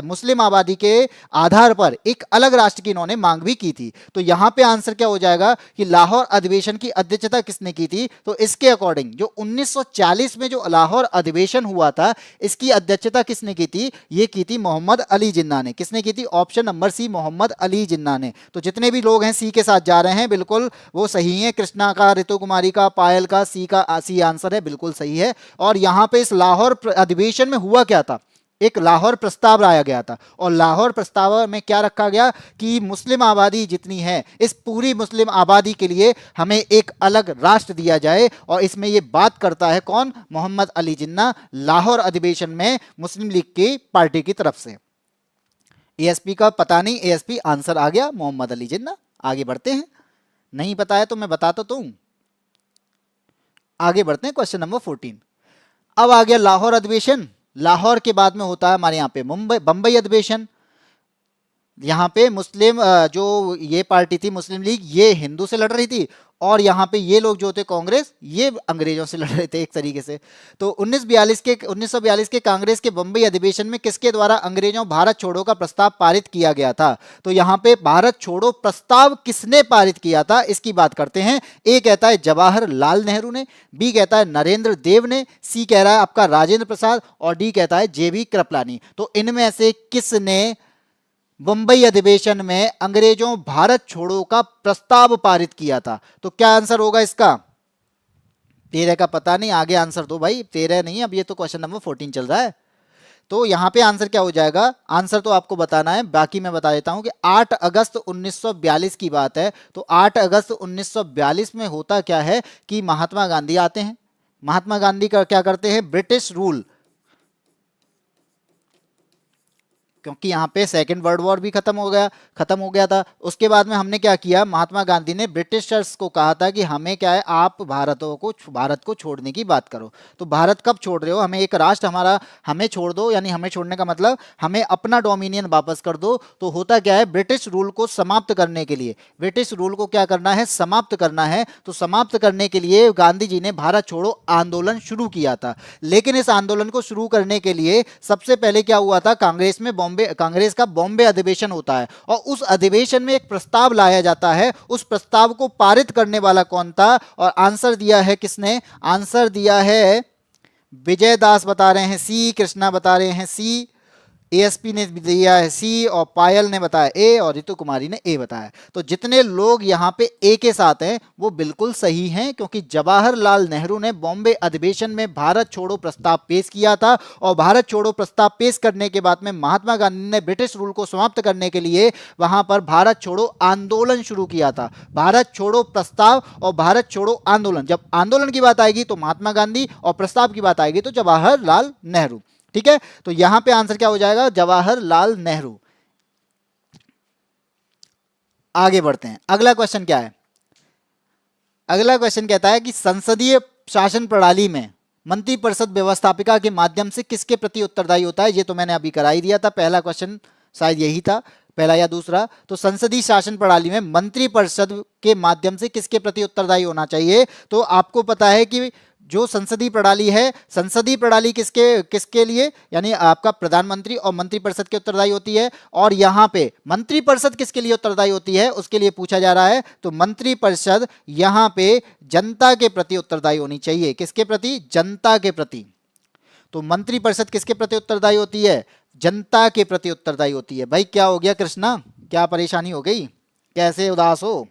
मुस्लिम आबादी के आधार पर एक अलग राष्ट्र की इन्होंने मांग भी की थी। तो यहां पे आंसर क्या हो जाएगा कि लाहौर अधिवेशन की अध्यक्षता किसने की थी? तो इसके अकॉर्डिंग जो 1940 में जो लाहौर अधिवेशन हुआ था, इसकी अध्यक्षता किसने की थी? ये की थी मोहम्मद अली जिन्ना ने। किसने की थी? Option number C, Mohammad Ali Jinnah ने। तो जितने भी लोग हैं सी के साथ जा रहे हैं, बिल्कुल वो सही है। कृष्णा का, ऋतु कुमारी का, पायल का, सी आंसर है, बिल्कुल सही है। और यहां पे इस लाहौर अधिवेशन में हुआ क्या था, एक लाहौर प्रस्ताव लाया गया था, और लाहौर प्रस्ताव में क्या रखा गया कि मुस्लिम आबादी जितनी है, इस पूरी मुस्लिम आबादी के लिए हमें एक अलग राष्ट्र दिया जाए। और इसमें यह बात करता है कौन? मोहम्मद अली जिन्ना, लाहौर अधिवेशन में मुस्लिम लीग की पार्टी की तरफ से। एएसपी का पता नहीं, एएसपी आंसर आ गया मोहम्मद अली जिन्ना। आगे बढ़ते हैं, नहीं पता है तो मैं बताता तो हूं। आगे बढ़ते हैं, क्वेश्चन नंबर 14। अब आ गया लाहौर अधिवेशन। लाहौर के बाद में होता है हमारे यहाँ पे बंबई अधिवेशन। यहाँ पे मुस्लिम जो ये पार्टी थी मुस्लिम लीग, ये हिंदू से लड़ रही थी, और यहाँ पे ये लोग जो थे कांग्रेस, ये अंग्रेजों से लड़ रहे थे एक तरीके से। तो 1942 के कांग्रेस के बंबई अधिवेशन में किसके द्वारा अंग्रेजों भारत छोड़ो का प्रस्ताव पारित किया गया था? तो यहाँ पे भारत छोड़ो प्रस्ताव किसने पारित किया था, इसकी बात करते हैं। ए कहता है जवाहरलाल नेहरू ने, बी कहता है नरेंद्र देव ने, सी कह रहा है आपका राजेंद्र प्रसाद, और डी कहता है जेबी कृपलानी। तो इनमें से किसने बंबई अधिवेशन में अंग्रेजों भारत छोड़ो का प्रस्ताव पारित किया था? तो क्या आंसर होगा इसका? 13 का पता नहीं, आगे आंसर दो भाई। 13 नहीं, अब ये तो क्वेश्चन नंबर 14 चल रहा है। तो यहां पे आंसर क्या हो जाएगा? आंसर तो आपको बताना है, बाकी मैं बता देता हूं कि 8 अगस्त 1942 की बात है। तो 8 अगस्त 1942 में होता क्या है कि महात्मा गांधी आते हैं। महात्मा गांधी का क्या करते हैं? ब्रिटिश रूल क्योंकि यहाँ पे सेकेंड वर्ल्ड वॉर भी खत्म हो गया था। उसके बाद में हमने क्या किया, महात्मा गांधी ने ब्रिटिशर्स को कहा था कि हमें क्या है, आप भारत को छोड़ने की बात करो। तो भारत कब छोड़ रहे हो, हमें एक राष्ट्र हमारा हमें छोड़ दो, यानी हमें छोड़ने का मतलब हमें अपना डोमिनियन वापस कर दो। तो होता क्या है, ब्रिटिश रूल को समाप्त करने के लिए, ब्रिटिश रूल को क्या करना है, समाप्त करना है। तो समाप्त करने के लिए गांधी जी ने भारत छोड़ो आंदोलन शुरू किया था। लेकिन इस आंदोलन को शुरू करने के लिए सबसे पहले क्या हुआ था, कांग्रेस का बॉम्बे अधिवेशन होता है, और उस अधिवेशन में एक प्रस्ताव लाया जाता है। उस प्रस्ताव को पारित करने वाला कौन था, और आंसर दिया है किसने, आंसर दिया है विजय दास बता रहे हैं सी, कृष्णा बता रहे हैं सी, एएसपी ने दिया है सी, और पायल ने बताया ए, और रितु कुमारी ने ए बताया। तो जितने लोग यहाँ पे ए के साथ हैं वो बिल्कुल सही हैं, क्योंकि जवाहरलाल नेहरू ने बॉम्बे अधिवेशन में भारत छोड़ो प्रस्ताव पेश किया था, और भारत छोड़ो प्रस्ताव पेश करने के बाद में महात्मा गांधी ने ब्रिटिश रूल को समाप्त करने के लिए वहां पर भारत छोड़ो आंदोलन शुरू किया था। भारत छोड़ो प्रस्ताव और भारत छोड़ो आंदोलन, जब आंदोलन की बात आएगी तो महात्मा गांधी, और प्रस्ताव की बात आएगी तो जवाहरलाल नेहरू। ठीक है, तो यहां पे आंसर क्या हो जाएगा, जवाहरलाल नेहरू। आगे बढ़ते हैं, अगला क्वेश्चन क्या है, अगला क्वेश्चन कहता है कि संसदीय शासन प्रणाली में मंत्रिपरिषद व्यवस्थापिका के माध्यम से किसके प्रति उत्तरदायी होता है। ये तो मैंने अभी करा ही दिया था, पहला क्वेश्चन शायद यही था, पहला या दूसरा। तो संसदीय शासन प्रणाली में मंत्रिपरिषद के माध्यम से किसके प्रति उत्तरदायी होना चाहिए। तो आपको पता है कि जो संसदीय प्रणाली है, संसदीय प्रणाली किसके किसके लिए, यानी आपका प्रधानमंत्री और मंत्रिपरिषद के उत्तरदायी होती है। और यहाँ पे मंत्रिपरिषद किसके लिए उत्तरदायी होती है, उसके लिए पूछा जा रहा है। तो मंत्रिपरिषद यहाँ पे जनता के प्रति उत्तरदायी होनी चाहिए, किसके प्रति, जनता के प्रति। तो मंत्रिपरिषद किसके प्रति उत्तरदायी होती है, जनता के प्रति उत्तरदायी होती है। भाई क्या हो गया कृष्णा, क्या परेशानी हो गई, कैसे उदास हो,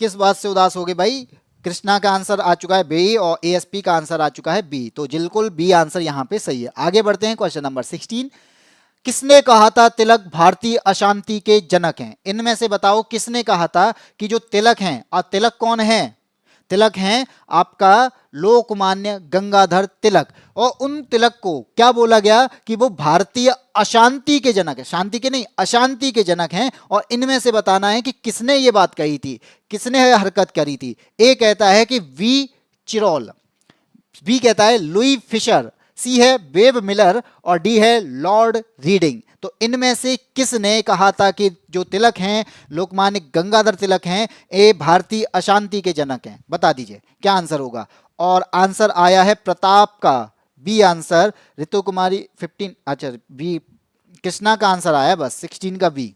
किस बात से उदास हो गए भाई। कृष्णा का आंसर आ चुका है बी, और एएसपी का आंसर आ चुका है बी, तो बिल्कुल बी आंसर यहां पे सही है। आगे बढ़ते हैं, क्वेश्चन नंबर 16, किसने कहा था तिलक भारतीय अशांति के जनक हैं। इनमें से बताओ किसने कहा था कि जो तिलक हैं, और तिलक कौन है, तिलक हैं आपका लोकमान्य गंगाधर तिलक। और उन तिलक को क्या बोला गया कि वो भारतीय अशांति के जनक है, शांति के नहीं अशांति के जनक हैं। और इनमें से बताना है कि किसने ये बात कही थी, किसने हरकत करी थी। ए कहता है कि वी चिरोल, बी कहता है लुई फिशर, सी है वेब मिलर, और डी है लॉर्ड रीडिंग। तो इनमें से किसने कहा था कि जो तिलक हैं लोकमान्य गंगाधर तिलक हैं, ए भारतीय अशांति के जनक हैं, बता दीजिए क्या आंसर होगा। और आंसर आया है प्रताप का बी आंसर, रितु कुमारी 15, अच्छा बी, कृष्णा का आंसर आया बस 16 का बी,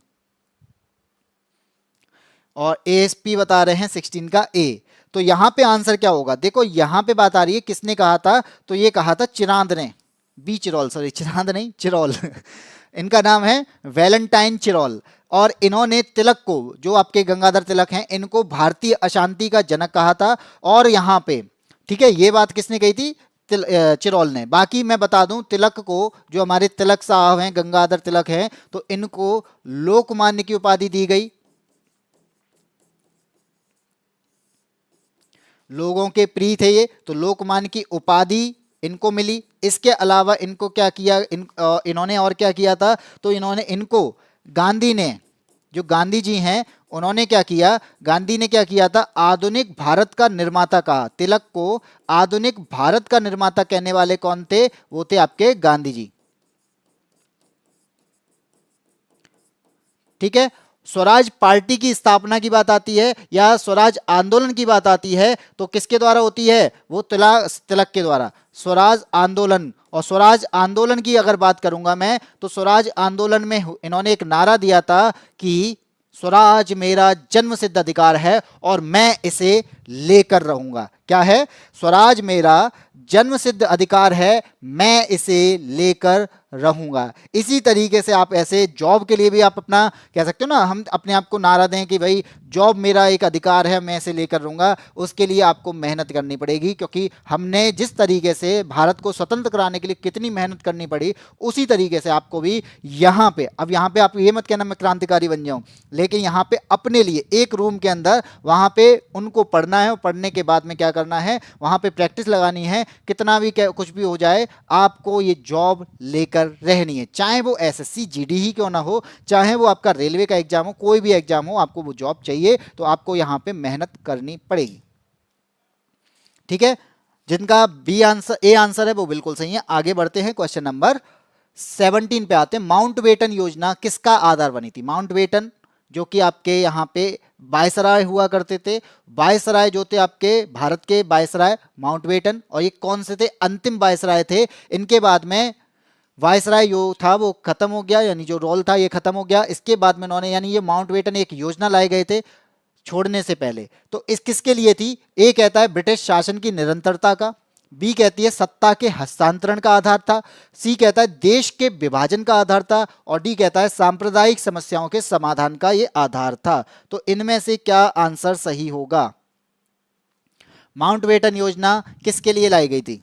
और एएसपी बता रहे हैं 16 का ए। तो यहां पे आंसर क्या होगा, देखो यहां पे बात आ रही है किसने कहा था, तो ये कहा था चिरांद ने, बी चिरोल, सॉरी चिरांद नहीं चिरोल इनका नाम है वैलेंटाइन चिरोल। और इन्होंने तिलक को, जो आपके गंगाधर तिलक हैं, इनको भारतीय अशांति का जनक कहा था। और यहां पे ठीक है, ये बात किसने कही थी, चिरोल ने। बाकी मैं बता दूं, तिलक को, जो हमारे तिलक साहब हैं, गंगाधर तिलक हैं, तो इनको लोकमान्य की उपाधि दी गई, लोगों के प्रिय थे ये, तो लोकमान्य की उपाधि इनको मिली। इसके अलावा इनको क्या किया, इन्होंने और क्या किया था, तो इन्होंने इनको गांधी ने, जो गांधी जी हैं, उन्होंने क्या किया, गांधी ने क्या किया था, आधुनिक भारत का निर्माता कहा। तिलक को आधुनिक भारत का निर्माता कहने वाले कौन थे, वो थे आपके गांधी जी। ठीक है, स्वराज पार्टी की स्थापना की बात आती है या स्वराज आंदोलन की बात आती है, तो किसके द्वारा होती है, वो तिलक के द्वारा, स्वराज आंदोलन। और स्वराज आंदोलन की अगर बात करूंगा मैं, तो स्वराज आंदोलन में इन्होंने एक नारा दिया था कि स्वराज मेरा जन्म सिद्ध अधिकार है और मैं इसे लेकर रहूंगा। क्या है, स्वराज मेरा जन्म सिद्ध अधिकार है, मैं इसे लेकर रहूंगा। इसी तरीके से आप ऐसे जॉब के लिए भी आप अपना कह सकते हो ना, हम अपने आप को नारा दें कि भाई जॉब मेरा एक अधिकार है, मैं इसे लेकर रहूंगा। उसके लिए आपको मेहनत करनी पड़ेगी, क्योंकि हमने जिस तरीके से भारत को स्वतंत्र कराने के लिए कितनी मेहनत करनी पड़ी, उसी तरीके से आपको भी यहाँ पे, अब यहाँ पे आप ये मत कहना मैं क्रांतिकारी बन जाऊँ, लेकिन यहाँ पे अपने लिए एक रूम के अंदर वहाँ पे उनको पढ़ना है, और पढ़ने के बाद में क्या करना है, वहाँ पे प्रैक्टिस लगानी है कितना भी कुछ भी हो जाए, आपको ये जॉब लेकर रहनी है, चाहे वो एसएससी जीडी ही क्यों ना हो, चाहे वो आपका रेलवे का एग्जाम हो, कोई भी एग्जाम हो, आपको वो जॉब चाहिए तो आपको यहां पे मेहनत करनी पड़ेगी। ठीक है, जिनका बी आंसर ए आंसर है वो बिल्कुल सही है। आगे बढ़ते हैं, क्वेश्चन नंबर 17 पे आते हैं। माउंटबेटन योजना किसका आधार बनी थी? माउंटबेटन जो कि आपके यहाँ पे वायसराय हुआ करते थे, वायसराय जो थे आपके भारत के वायसराय माउंटबेटन, और ये कौन से थे? अंतिम वायसराय थे। इनके बाद में वायसराय जो था वो खत्म हो गया, यानी जो रोल था ये खत्म हो गया। इसके बाद में उन्होंने, यानी ये माउंटबेटन एक योजना लाए गए थे छोड़ने से पहले। तो इस किसके लिए थी? ए कहता है ब्रिटिश शासन की निरंतरता का, बी कहती है सत्ता के हस्तांतरण का आधार था, सी कहता है देश के विभाजन का आधार था, और डी कहता है सांप्रदायिक समस्याओं के समाधान का ये आधार था। तो इनमें से क्या आंसर सही होगा? माउंटबेटन योजना किसके लिए लाई गई थी?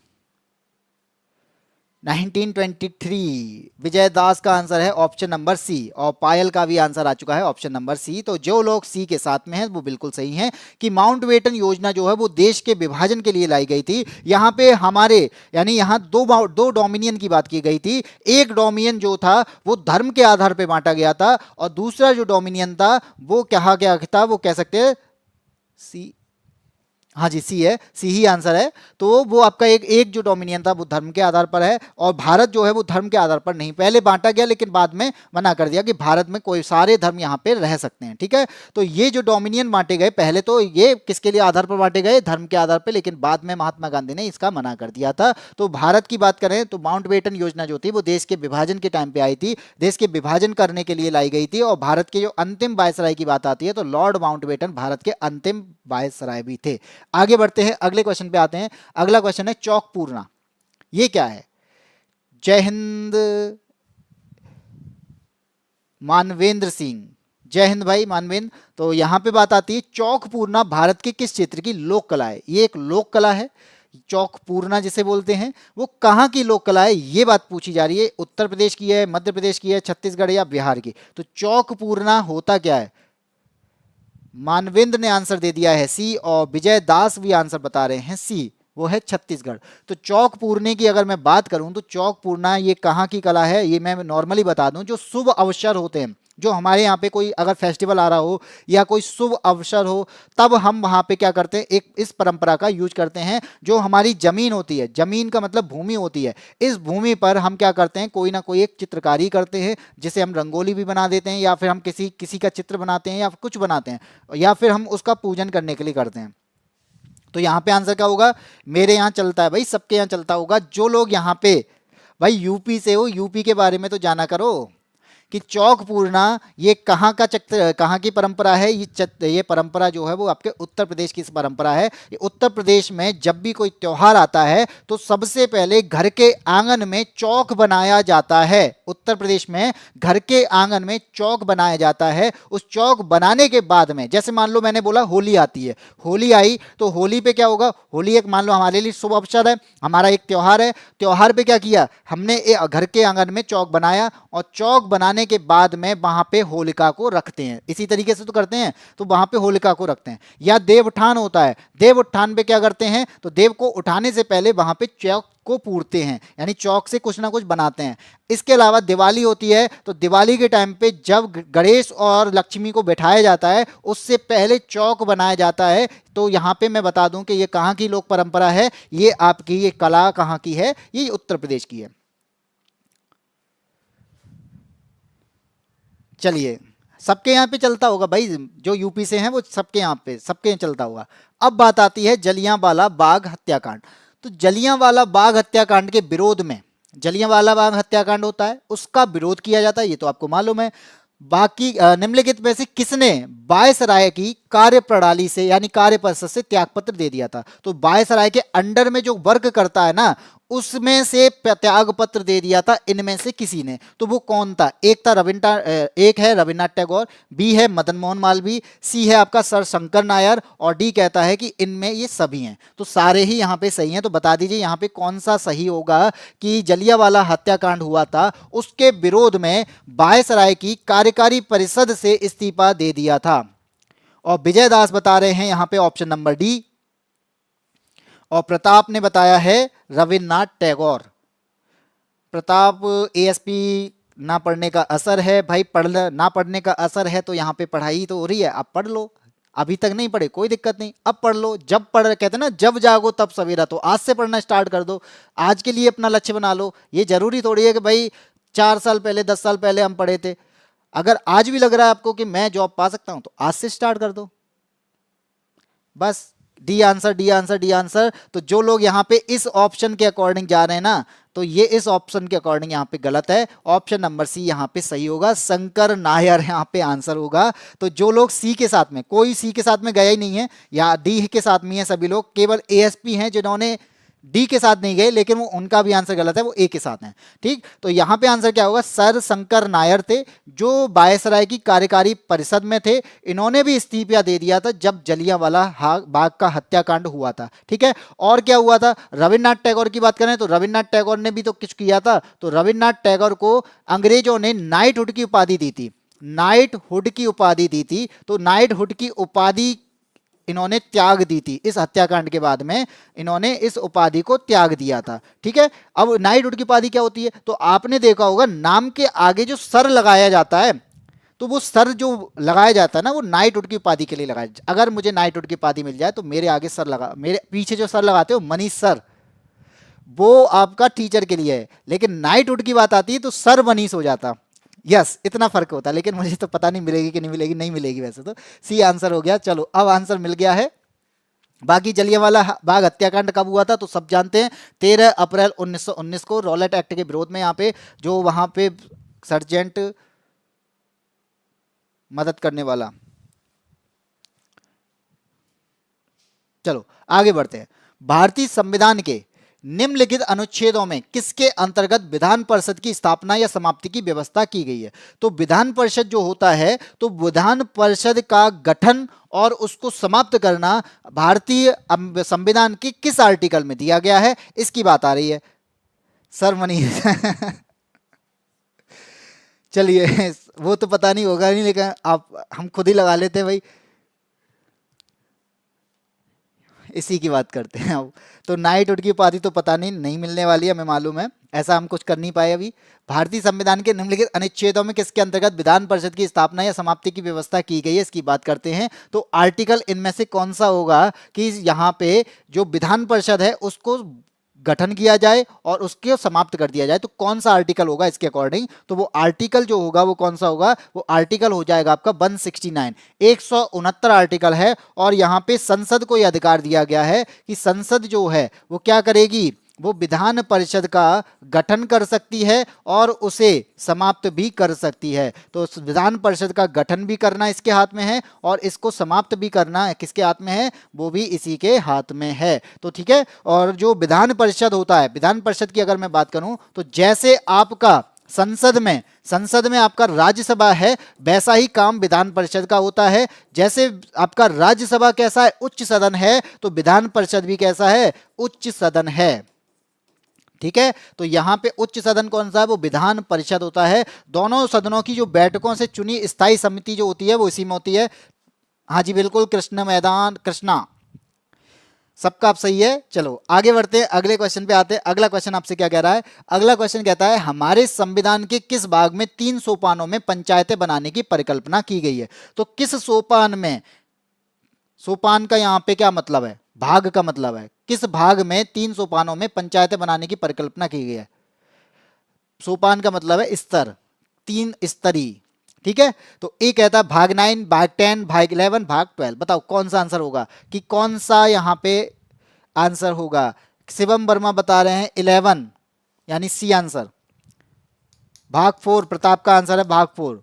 1923। विजय दास का आंसर है ऑप्शन नंबर सी, और पायल का भी आंसर आ चुका है ऑप्शन नंबर सी। तो जो लोग सी के साथ में हैं वो बिल्कुल सही हैं कि माउंटबेटन योजना जो है वो देश के विभाजन के लिए लाई गई थी। यहाँ पे हमारे, यानी यहाँ दो डोमिनियन की बात की गई थी। एक डोमिनियन जो था वो धर्म के आधार पर बांटा गया था, और दूसरा जो डोमिनियन था वो कहा गया था, वो कह सकते हैं सी, हाँ जी सी है, सी ही आंसर है। तो वो आपका एक जो डोमिनियन था वो धर्म के आधार पर है, और भारत जो है वो धर्म के आधार पर नहीं, पहले बांटा गया लेकिन बाद में मना कर दिया कि भारत में कोई सारे धर्म यहाँ पे रह सकते हैं। ठीक है, तो ये जो डोमिनियन बांटे गए पहले, तो ये किसके लिए आधार पर बांटे गए? धर्म के आधार पर, लेकिन बाद में महात्मा गांधी ने इसका मना कर दिया था। तो भारत की बात करें तो माउंटबेटन योजना जो थी वो देश के विभाजन के टाइम पे आई थी, देश के विभाजन करने के लिए लाई गई थी। और भारत के जो अंतिम वायसराय की बात आती है तो लॉर्ड माउंटबेटन भारत के अंतिम वायसराय भी थे। आगे बढ़ते हैं, अगले क्वेश्चन पे आते हैं। अगला क्वेश्चन है चौक पूर्णा, ये क्या है? जय हिंद मानवेंद्र सिंह, जय हिंद भाई मानवेंद्र। तो यहां पे बात आती है चौक पूर्णा भारत के किस क्षेत्र की लोक कला है? ये एक लोक कला है, चौक पूर्णा जिसे बोलते हैं, वो कहां की लोक कला है ये बात पूछी जा रही है। उत्तर प्रदेश की है, मध्य प्रदेश की है, छत्तीसगढ़ या बिहार की? तो चौक पूर्णा होता क्या है? मानवेंद्र ने आंसर दे दिया है सी, और विजय दास भी आंसर बता रहे हैं सी, वो है छत्तीसगढ़। तो चौक पूरने की अगर मैं बात करूं तो चौक पूरना ये कहाँ की कला है? ये मैं नॉर्मली बता दूं, जो शुभ अवसर होते हैं, जो हमारे यहाँ पे कोई अगर फेस्टिवल आ रहा हो या कोई शुभ अवसर हो, तब हम वहाँ पे क्या करते हैं, एक इस परंपरा का यूज करते हैं। जो हमारी जमीन होती है, जमीन का मतलब भूमि होती है, इस भूमि पर हम क्या करते हैं, कोई ना कोई एक चित्रकारी करते हैं, जिसे हम रंगोली भी बना देते हैं, या फिर हम किसी किसी का चित्र बनाते हैं, या कुछ बनाते हैं, या फिर हम उसका पूजन करने के लिए करते हैं। तो यहाँ पे आंसर क्या होगा? मेरे यहाँ चलता है भाई, सबके यहाँ चलता होगा। जो लोग यहाँ पे भाई यूपी से हो, यूपी के बारे में तो जाना करो कि चौक पूर्णा ये कहाँ का चक्र, कहाँ की परंपरा है? ये परंपरा जो है वो आपके उत्तर प्रदेश की परंपरा है। ये उत्तर प्रदेश में जब भी कोई त्योहार आता है तो सबसे पहले घर के आंगन में चौक बनाया जाता है। उत्तर प्रदेश में घर के आंगन में चौक बनाया जाता है। उस चौक बनाने के बाद में, जैसे मान लो मैंने बोला होली आती है, होली आई तो होली पे क्या होगा? होली एक मान लो हमारे लिए शुभ अवसर है, हमारा एक त्योहार है। त्योहार पे क्या किया हमने? घर के आंगन में चौक बनाया, और चौक बनाने के बाद में वहां पे होलिका को रखते हैं। इसी तरीके से तो करते हैं, तो वहां पे होलिका को रखते हैं। या देव उठान होता है, देव उठान पे क्या करते हैं? तो देव को उठाने से पहले वहां पे चौक को पूरते हैं, यानी चौक से कुछ ना कुछ बनाते हैं। इसके अलावा दिवाली होती है, तो दिवाली के टाइम पे जब गणेश और लक्ष्मी को बैठाया जाता है उससे पहले चौक बनाया जाता है। तो यहां पे मैं बता दूं कि ये कहां की लोक परंपरा है, ये आपकी ये कला कहां की है? ये उत्तर प्रदेश की है। चलिए, सबके यहाँ पे चलता होगा भाई, जो यूपी से हैं वो सबके यहाँ पे, सबके यहाँ चलता होगा। अब बात आती है जलियांवाला बाग हत्याकांड। तो जलियांवाला बाग हत्याकांड के विरोध में, जलियांवाला बाग हत्याकांड होता है उसका विरोध किया जाता है, ये तो आपको मालूम है। बाकी निम्नलिखित में से किसने वायसराय की कार्यप्रणाली से, यानी कार्य परिषद से त्यागपत्र दे दिया था? तो वायसराय के अंडर में जो वर्क करता है ना, उसमें से त्यागपत्र दे दिया था इनमें से किसी ने। तो वो कौन था? एक है रविन्द्रनाथ टैगोर, बी है मदन मोहन मालवीय, सी है आपका सर शंकर नायर, और डी कहता है कि इनमें ये सभी हैं। तो सारे ही यहाँ पे सही हैं। तो बता दीजिए यहाँ पे कौन सा सही होगा कि जलियांवाला हत्याकांड हुआ था, उसके विरोध में वायसराय की कार्यकारी परिषद से इस्तीफा दे दिया था। और विजय दास बता रहे हैं यहाँ पे ऑप्शन नंबर डी, और प्रताप ने बताया है रविन्द्रनाथ टैगोर। प्रताप एएसपी ना पढ़ने का असर है भाई, पढ़ना ना पढ़ने का असर है तो यहाँ पे पढ़ाई तो हो रही है, आप पढ़ लो। अभी तक नहीं पढ़े कोई दिक्कत नहीं, अब पढ़ लो। जब पढ़ कहते हैं ना जब जागो तब सवेरा, तो आज से पढ़ना स्टार्ट कर दो। आज के लिए अपना लक्ष्य बना लो। ये जरूरी थोड़ी है कि भाई 4 साल पहले 10 साल पहले हम पढ़े थे। अगर आज भी लग रहा है आपको कि मैं जॉब पा सकता हूं तो आज से स्टार्ट कर दो बस। D answer, D answer, D answer. तो जो लोग यहाँ पे इस ऑप्शन के अकॉर्डिंग जा रहे हैं ना, तो ये इस ऑप्शन के अकॉर्डिंग यहाँ पे गलत है। ऑप्शन नंबर सी यहाँ पे सही होगा, शंकर नायर यहाँ पे आंसर होगा। तो जो लोग सी के साथ में, कोई सी के साथ में गया ही नहीं है या डी के साथ में है सभी लोग, केवल एएसपी हैं जिन्होंने डी के साथ नहीं गए, लेकिन वो उनका भी आंसर गलत है, वो ए के साथ है। ठीक, तो यहां पे आंसर क्या होगा, सर शंकर नायर थे जो वायसराय की कार्यकारी परिषद में थे। इन्होंने भी इस्तीफा दे दिया था जब जलियांवाला बाग का हत्याकांड हुआ था। ठीक है, और क्या हुआ था, रविन्द्रनाथ टैगोर की बात करें तो रविन्द्रनाथ टैगोर ने भी तो कुछ किया था। तो रविन्द्रनाथ टैगोर को अंग्रेजों ने नाइटहुड की उपाधि दी थी, नाइटहुड की उपाधि दी थी। तो नाइटहुड की उपाधि इन्होंने त्याग दी थी, इस हत्याकांड के बाद में इन्होंने इस उपाधि को त्याग दिया था। ठीक है, अब नाइटहुड की उपाधि क्या होती है, तो आपने देखा होगा नाम के आगे जो सर लगाया जाता है, तो वो सर जो लगाया जाता है ना, वो नाइटहुड की उपाधि के लिए लगाया। अगर मुझे नाइटहुड की उपाधि मिल जाए तो मेरे आगे सर लगा, मेरे पीछे जो सर लगाते हो मनीष सर, वो आपका टीचर के लिए है। लेकिन नाइटहुड की बात आती है तो सर मनीष हो जाता। यस, इतना फर्क होता है। लेकिन मुझे तो पता नहीं मिलेगी कि नहीं मिलेगी, नहीं मिलेगी वैसे तो। सी आंसर हो गया। चलो अब आंसर मिल गया है। बाकी जलियांवाला बाग हत्याकांड कब हुआ था तो सब जानते हैं, 13 अप्रैल 1919 को, रॉलेट एक्ट के विरोध में। यहाँ पे जो वहां पे सर्जेंट मदद करने वाला। चलो आगे बढ़ते हैं। भारतीय संविधान के निम्नलिखित अनुच्छेदों में किसके अंतर्गत विधान परिषद की स्थापना या समाप्ति की व्यवस्था की गई है। तो विधान परिषद जो होता है, तो विधान परिषद का गठन और उसको समाप्त करना भारतीय संविधान के किस आर्टिकल में दिया गया है, इसकी बात आ रही है। सर मनीष चलिए वो तो पता नहीं होगा नहीं, लेकिन आप हम खुद ही लगा लेते हैं भाई, इसी की बात करते हैं अब। तो नाइटहुड की उपाधि तो पता नहीं मिलने वाली है, हमें मालूम है, ऐसा हम कुछ कर नहीं पाए अभी। भारतीय संविधान के निम्नलिखित अनुच्छेदों में किसके अंतर्गत विधान परिषद की स्थापना या समाप्ति की व्यवस्था की गई है, इसकी बात करते हैं। तो आर्टिकल इनमें से कौन सा होगा कि यहाँ पे जो विधान परिषद है उसको गठन किया जाए और उसके समाप्त कर दिया जाए, तो कौन सा आर्टिकल होगा इसके अकॉर्डिंग। तो वो आर्टिकल जो होगा वो कौन सा होगा, वो आर्टिकल हो जाएगा आपका 169। 169 आर्टिकल है। और यहाँ पे संसद को यह अधिकार दिया गया है कि संसद जो है वो क्या करेगी, वो विधान परिषद का गठन कर सकती है और उसे समाप्त भी कर सकती है। तो विधान परिषद का गठन भी करना इसके हाथ में है और इसको समाप्त भी करना किसके हाथ में है, वो भी इसी के हाथ में है। तो ठीक है, और जो विधान परिषद होता है, विधान परिषद की अगर मैं बात करूं तो जैसे आपका संसद में आपका राज्यसभा है, वैसा ही काम विधान परिषद का होता है। जैसे आपका राज्यसभा कैसा है, उच्च सदन है, तो विधान परिषद भी कैसा है, उच्च सदन है। ठीक है, तो यहां पे उच्च सदन कौन सा है, वो विधान परिषद होता है। दोनों सदनों की जो बैठकों से चुनी स्थायी समिति जो होती है वो इसी में होती है। हाँ जी बिल्कुल, कृष्ण मैदान, कृष्णा, सबका आप सही है। चलो आगे बढ़ते हैं, अगले क्वेश्चन पे आते हैं। अगला क्वेश्चन आपसे क्या कह रहा है, अगला क्वेश्चन कहता है हमारे संविधान के किस भाग में 3 सोपानों में पंचायतें बनाने की परिकल्पना की गई है। तो किस सोपान में, सोपान का यहाँ पे क्या मतलब है, भाग का मतलब है, किस भाग में 3 सोपानों में पंचायतें बनाने की परिकल्पना की गई है। सोपान का मतलब है स्तर, 3 स्तरीय। ठीक है, तो ए कहता है भाग 9, भाग 10, भाग 11, भाग 12। बताओ कौन सा आंसर होगा, कि कौन सा यहां पे आंसर होगा। शिवम वर्मा बता रहे हैं 11 यानी सी आंसर। भाग 4 प्रताप का आंसर है भाग 4।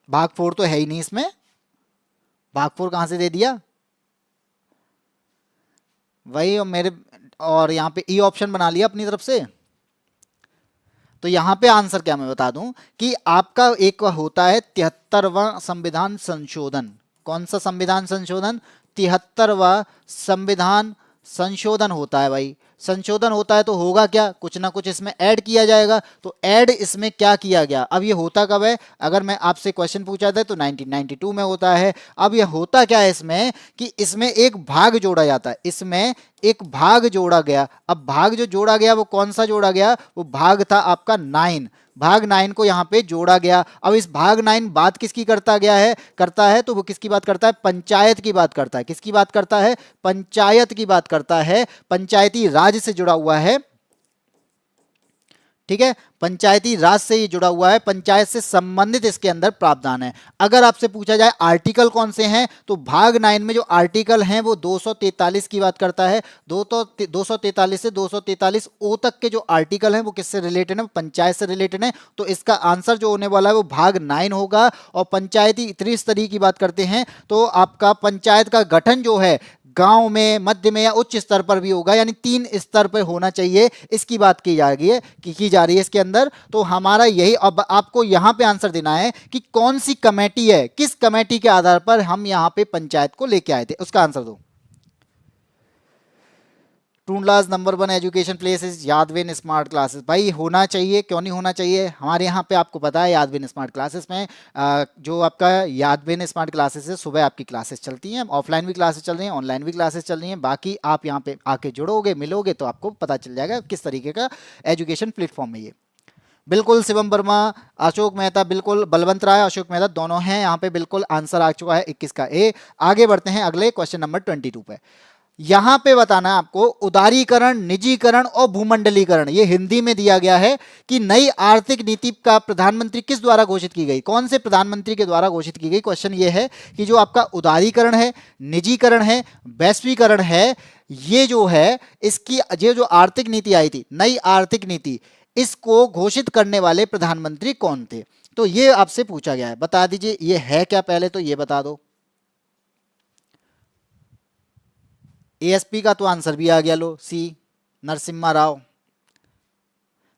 भाग 4 तो है ही नहीं इसमें, भाग 4 कहां से दे दिया वही, और मेरे और यहां पे ई ऑप्शन बना लिया अपनी तरफ से। तो यहां पे आंसर क्या मैं बता दूं कि आपका एक होता है 73वां संविधान संशोधन। कौन सा संविधान संशोधन, 73वां संविधान संशोधन होता है भाई। संशोधन होता है तो होगा क्या, कुछ ना कुछ इसमें ऐड किया जाएगा। तो ऐड इसमें क्या किया गया, अब ये होता कब है, अगर मैं आपसे क्वेश्चन पूछा था तो 1992 में होता है। अब ये होता क्या है इसमें कि इसमें एक भाग जोड़ा जाता है, इसमें एक भाग जोड़ा गया। अब भाग जो जोड़ा गया वो कौन सा जोड़ा गया, वो भाग था आपका 9, भाग 9 को यहाँ पे जोड़ा गया। अब इस भाग 9 बात किसकी करता है तो वो किसकी बात करता है, पंचायत की बात करता है। किसकी बात करता है, पंचायत की बात करता है, पंचायती राज से जुड़ा हुआ है। ठीक है, पंचायती राज से ये जुड़ा हुआ है, पंचायत से संबंधित इसके अंदर प्रावधान है। अगर आपसे पूछा जाए आर्टिकल कौन से हैं, तो भाग 9 में जो आर्टिकल हैं वो 243 की बात करता है। 243 से 243 ओ तक के जो आर्टिकल हैं वो किससे रिलेटेड है, पंचायत से रिलेटेड है। तो इसका आंसर जो होने वाला है वो भाग 9 होगा। और पंचायती त्रिस्तरीय की बात करते हैं तो आपका पंचायत का गठन जो है गांव में, मध्य में या उच्च स्तर पर भी होगा, यानी 3 स्तर पर होना चाहिए, इसकी बात की जा रही है इसके अंदर। तो हमारा यही, अब आपको यहां पे आंसर देना है कि कौन सी कमेटी है, किस कमेटी के आधार पर हम यहां पे पंचायत को लेके आए थे, उसका आंसर दो। टूंडलाज नंबर 1 एजुकेशन प्लेसेस यादविन स्मार्ट क्लासेस। भाई होना चाहिए, क्यों नहीं होना चाहिए, हमारे यहाँ पे आपको पता है यादविन स्मार्ट क्लासेस में जो आपका यादविन स्मार्ट क्लासेस है, सुबह आपकी क्लासेस चलती हैं, ऑफलाइन भी क्लासेस चल रही हैं, ऑनलाइन भी क्लासेस चल रही हैं। बाकी आप यहाँ पे आके जुड़ोगे, मिलोगे तो आपको पता चल जाएगा किस तरीके का एजुकेशन प्लेटफॉर्म है ये। बिल्कुल शिवम वर्मा, अशोक मेहता, बिल्कुल बलवंत राय, अशोक मेहता दोनों हैं यहाँ पे, बिल्कुल आंसर आ चुका है 21 का ए। आगे बढ़ते हैं अगले क्वेश्चन नंबर 22 पे। यहां पे बताना है आपको उदारीकरण, निजीकरण और भूमंडलीकरण, ये हिंदी में दिया गया है कि नई आर्थिक नीति का प्रधानमंत्री किस द्वारा घोषित की गई, कौन से प्रधानमंत्री के द्वारा घोषित की गई। क्वेश्चन ये है कि जो आपका उदारीकरण है, निजीकरण है, वैश्वीकरण है, ये जो है इसकी ये जो आर्थिक नीति आई थी, नई आर्थिक नीति, इसको घोषित करने वाले प्रधानमंत्री कौन थे। तो ये आपसे पूछा गया है, बता दीजिए ये है क्या, पहले तो ये बता दो। एएसपी का तो आंसर भी आ गया, लो सी नरसिम्हा राव।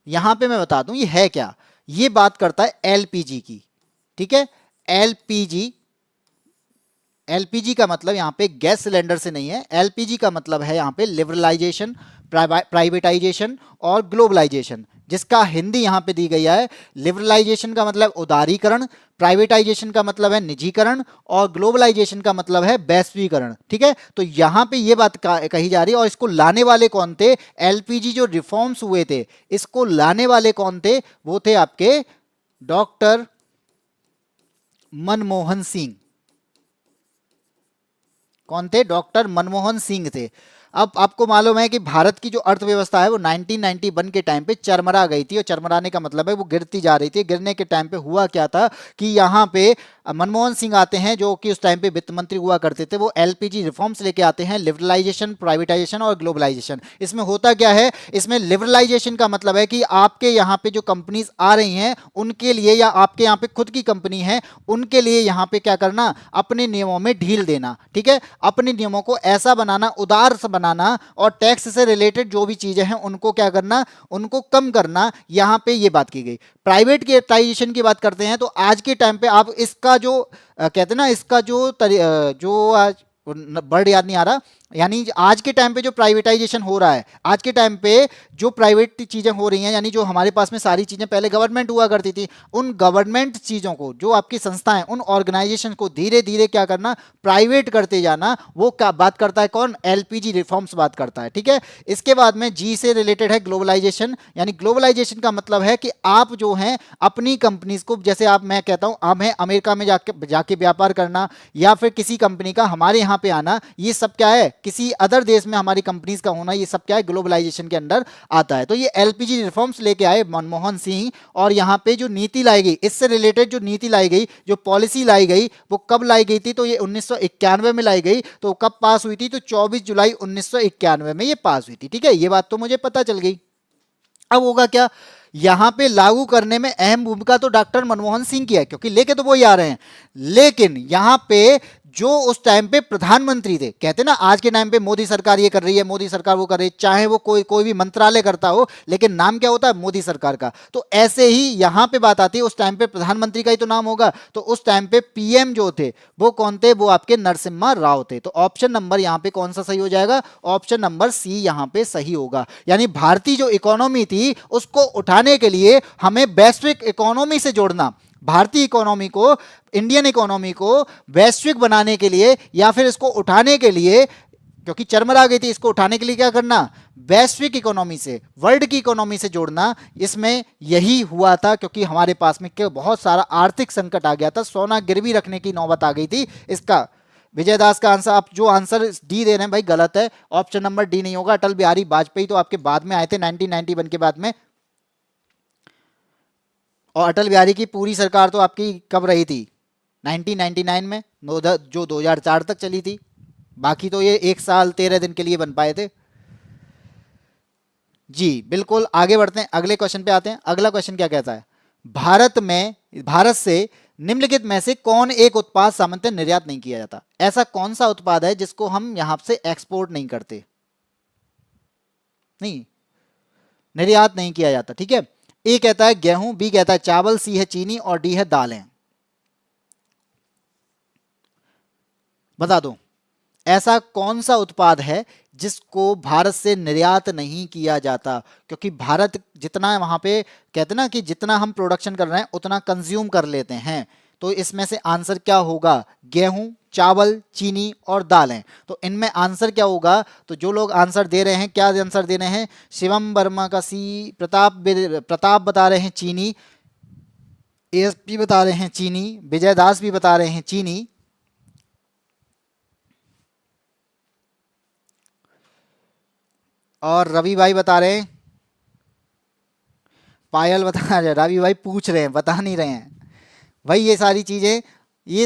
यहां पे मैं बता दूं ये है क्या, ये बात करता है एलपीजी की। ठीक है, एलपीजी, एलपीजी का मतलब यहां पे गैस सिलेंडर से नहीं है, एलपीजी का मतलब है यहां पे लिबरलाइजेशन, प्राइवेटाइजेशन और ग्लोबलाइजेशन, जिसका हिंदी यहां पे दी गई है। लिबरलाइजेशन का मतलब उदारीकरण, प्राइवेटाइजेशन का मतलब है निजीकरण और ग्लोबलाइजेशन का मतलब है वैश्वीकरण। ठीक है, तो यहां पे ये बात कही जा रही है। और इसको लाने वाले कौन थे, एलपीजी जो रिफॉर्म्स हुए थे, इसको लाने वाले कौन थे, वो थे आपके डॉक्टर मनमोहन सिंह। कौन थे, डॉक्टर मनमोहन सिंह थे। अब आपको मालूम है कि भारत की जो अर्थव्यवस्था है वो 1991 के टाइम पे चरमरा गई थी, और चरमराने का मतलब है वो गिरती जा रही थी। गिरने के टाइम पे हुआ क्या था कि यहाँ पे मनमोहन सिंह आते हैं, जो कि उस टाइम पे वित्त मंत्री हुआ करते थे, वो एलपीजी रिफॉर्म्स लेके आते हैं, लिबरलाइजेशन, प्राइवेटाइजेशन और ग्लोबलाइजेशन। इसमें होता क्या है, इसमें लिबरलाइजेशन का मतलब है कि आपके यहाँ पे जो कंपनीज आ रही हैं उनके लिए, या आपके यहाँ पे खुद की कंपनी है उनके लिए यहाँ पे क्या करना, अपने नियमों में ढील देना। ठीक है, अपने नियमों को ऐसा बनाना, उदार बनाना, और टैक्स से रिलेटेड जो भी चीजें हैं उनको क्या करना, उनको कम करना। यहां पे ये बात की गई। प्राइवेटाइजेशन की बात करते हैं तो आज के टाइम पे आप इसका जो कहते हैं ना, इसका जो आज वर्ड याद नहीं आ रहा, यानी आज के टाइम पे जो प्राइवेटाइजेशन हो रहा है, आज के टाइम पे जो प्राइवेट चीजें हो रही हैं, यानी जो हमारे पास में सारी चीजें पहले गवर्नमेंट हुआ करती थी, उन गवर्नमेंट चीजों को, जो आपकी संस्थाएं, उन ऑर्गेनाइजेशन को धीरे धीरे क्या करना, प्राइवेट करते जाना। वो क्या बात करता है, कौन, एलपीजी रिफॉर्म्स बात करता है। ठीक है, इसके बाद में जी से रिलेटेड है ग्लोबलाइजेशन, यानी ग्लोबलाइजेशन का मतलब है कि आप जो हैं अपनी कंपनीज को, जैसे आप, मैं कहता हूं हमें अमेरिका में जाके व्यापार करना, या फिर किसी कंपनी का हमारे यहाँ पे आना, ये सब क्या है, किसी अदर देश में हमारी कंपनीज का होना, ये सब क्या है, ग्लोबलाइजेशन के अंदर आता है। तो ये एलपीजी रिफॉर्म्स लेके आए मनमोहन सिंह, और यहाँ पे जो नीति लाई गई, इससे रिलेटेड जो नीति लाई गई, जो पॉलिसी लाई गई, वो कब लाई गई थी, तो ये 1991 में लाई गई। तो कब पास हुई थी, तो 24 जुलाई 1991 में ये पास हुई थी। ठीक है, ये बात तो मुझे पता चल गई। अब होगा क्या, यहां पे लागू करने में अहम भूमिका तो डॉक्टर मनमोहन सिंह की है, क्योंकि लेके तो वो ही आ रहे हैं, लेकिन यहां पे जो उस टाइम पे प्रधानमंत्री थे। कहते ना आज के टाइम पे मोदी सरकार ये कर रही है, मोदी सरकार वो कर रही है, चाहे वो कोई भी मंत्रालय करता हो, लेकिन नाम क्या होता है? मोदी सरकार का। तो ऐसे ही यहां पे बात आती है, उस टाइम पे प्रधानमंत्री का ही तो नाम होगा। तो उस टाइम पे पीएम जो थे वो कौन थे? वो आपके नरसिम्हा राव थे। तो ऑप्शन नंबर यहां पे कौन सा सही हो जाएगा? ऑप्शन नंबर सी यहां पे सही होगा। यानी भारतीय जो इकोनॉमी थी उसको उठाने के लिए हमें वैश्विक इकोनॉमी से जोड़ना, भारतीय इकोनॉमी को, इंडियन इकोनॉमी को वैश्विक बनाने के लिए या फिर इसको उठाने के लिए, क्योंकि चरमरा गई थी, इसको उठाने के लिए क्या करना? वैश्विक इकोनॉमी से, वर्ल्ड की इकोनॉमी से जोड़ना। इसमें यही हुआ था क्योंकि हमारे पास में बहुत सारा आर्थिक संकट आ गया था, सोना गिरवी रखने की नौबत आ गई थी। इसका विजय दास का आंसर, आप जो आंसर डी दे रहे हैं भाई गलत है, ऑप्शन नंबर डी नहीं होगा। अटल बिहारी वाजपेयी तो आपके बाद में आए थे 1991 के बाद में, और अटल बिहारी की पूरी सरकार तो आपकी कब रही थी? 1999 में, जो 2004 तक चली थी। बाकी तो ये 1 साल 13 दिन के लिए बन पाए थे। जी बिल्कुल, आगे बढ़ते हैं, अगले क्वेश्चन पे आते हैं। अगला क्वेश्चन क्या कहता है? भारत से निम्नलिखित में से कौन एक उत्पाद सामान्यतः निर्यात नहीं किया जाता? ऐसा कौन सा उत्पाद है जिसको हम यहां से एक्सपोर्ट नहीं करते, नहीं निर्यात नहीं किया जाता? ठीक है, ए कहता है गेहूं, बी कहता है चावल, सी है चीनी और डी है दालें। बता दो ऐसा कौन सा उत्पाद है जिसको भारत से निर्यात नहीं किया जाता? क्योंकि भारत जितना वहां पे कहते ना कि जितना हम प्रोडक्शन कर रहे हैं उतना कंज्यूम कर लेते हैं। तो इसमें से आंसर क्या होगा? गेहूं, चावल, चीनी और दालें। तो इनमें आंसर क्या होगा? तो जो लोग आंसर दे रहे हैं, क्या आंसर दे रहे हैं? शिवम वर्मा का सी, प्रताप बता रहे हैं चीनी, एएसपी बता रहे हैं चीनी, विजय दास भी बता रहे हैं चीनी, और रवि भाई बता रहे हैं, पायल बता रहे हैं, रवि भाई पूछ रहे हैं, बता नहीं रहे हैं भाई। ये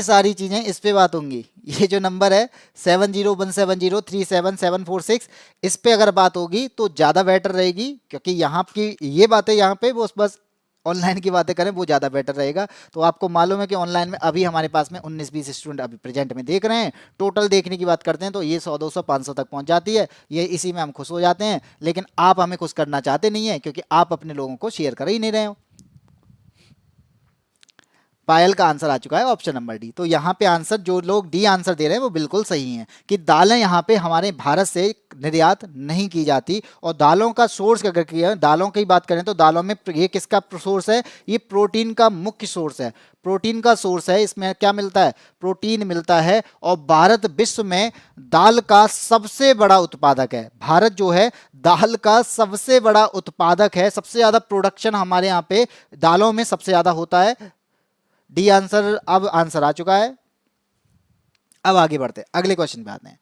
सारी चीजें इस पे बात होंगी। ये जो नंबर है 7017037746, इस पे अगर बात होगी तो ज़्यादा बेटर रहेगी, क्योंकि यहाँ की ये बातें यहाँ पे बस ऑनलाइन की बातें करें वो ज़्यादा बेटर रहेगा। तो आपको मालूम है कि ऑनलाइन में अभी हमारे पास में 19-20 स्टूडेंट अभी प्रेजेंट में देख रहे हैं। टोटल देखने की बात करते हैं तो ये 100-200-500 तक पहुंच जाती है। ये इसी में हम खुश हो जाते हैं, लेकिन आप हमें खुश करना चाहते नहीं है क्योंकि आप अपने लोगों को शेयर कर ही नहीं रहे हो। पायल का आंसर आ चुका है ऑप्शन नंबर डी। तो यहाँ पे आंसर, जो लोग डी आंसर दे रहे हैं वो बिल्कुल सही हैं कि दालें यहाँ पे हमारे भारत से निर्यात नहीं की जाती। और दालों का सोर्स अगर किया, दालों की बात करें तो दालों में ये किसका सोर्स है? ये प्रोटीन का मुख्य सोर्स है, प्रोटीन का सोर्स है। इसमें क्या मिलता है? प्रोटीन मिलता है। और भारत विश्व में दाल का सबसे बड़ा उत्पादक है। भारत जो है दाल का सबसे बड़ा उत्पादक है, सबसे ज़्यादा प्रोडक्शन हमारे यहाँ पे दालों में सबसे ज़्यादा होता है। डी आंसर, अब आंसर आ चुका है। अब आगे बढ़ते हैं, अगले क्वेश्चन पे आते हैं।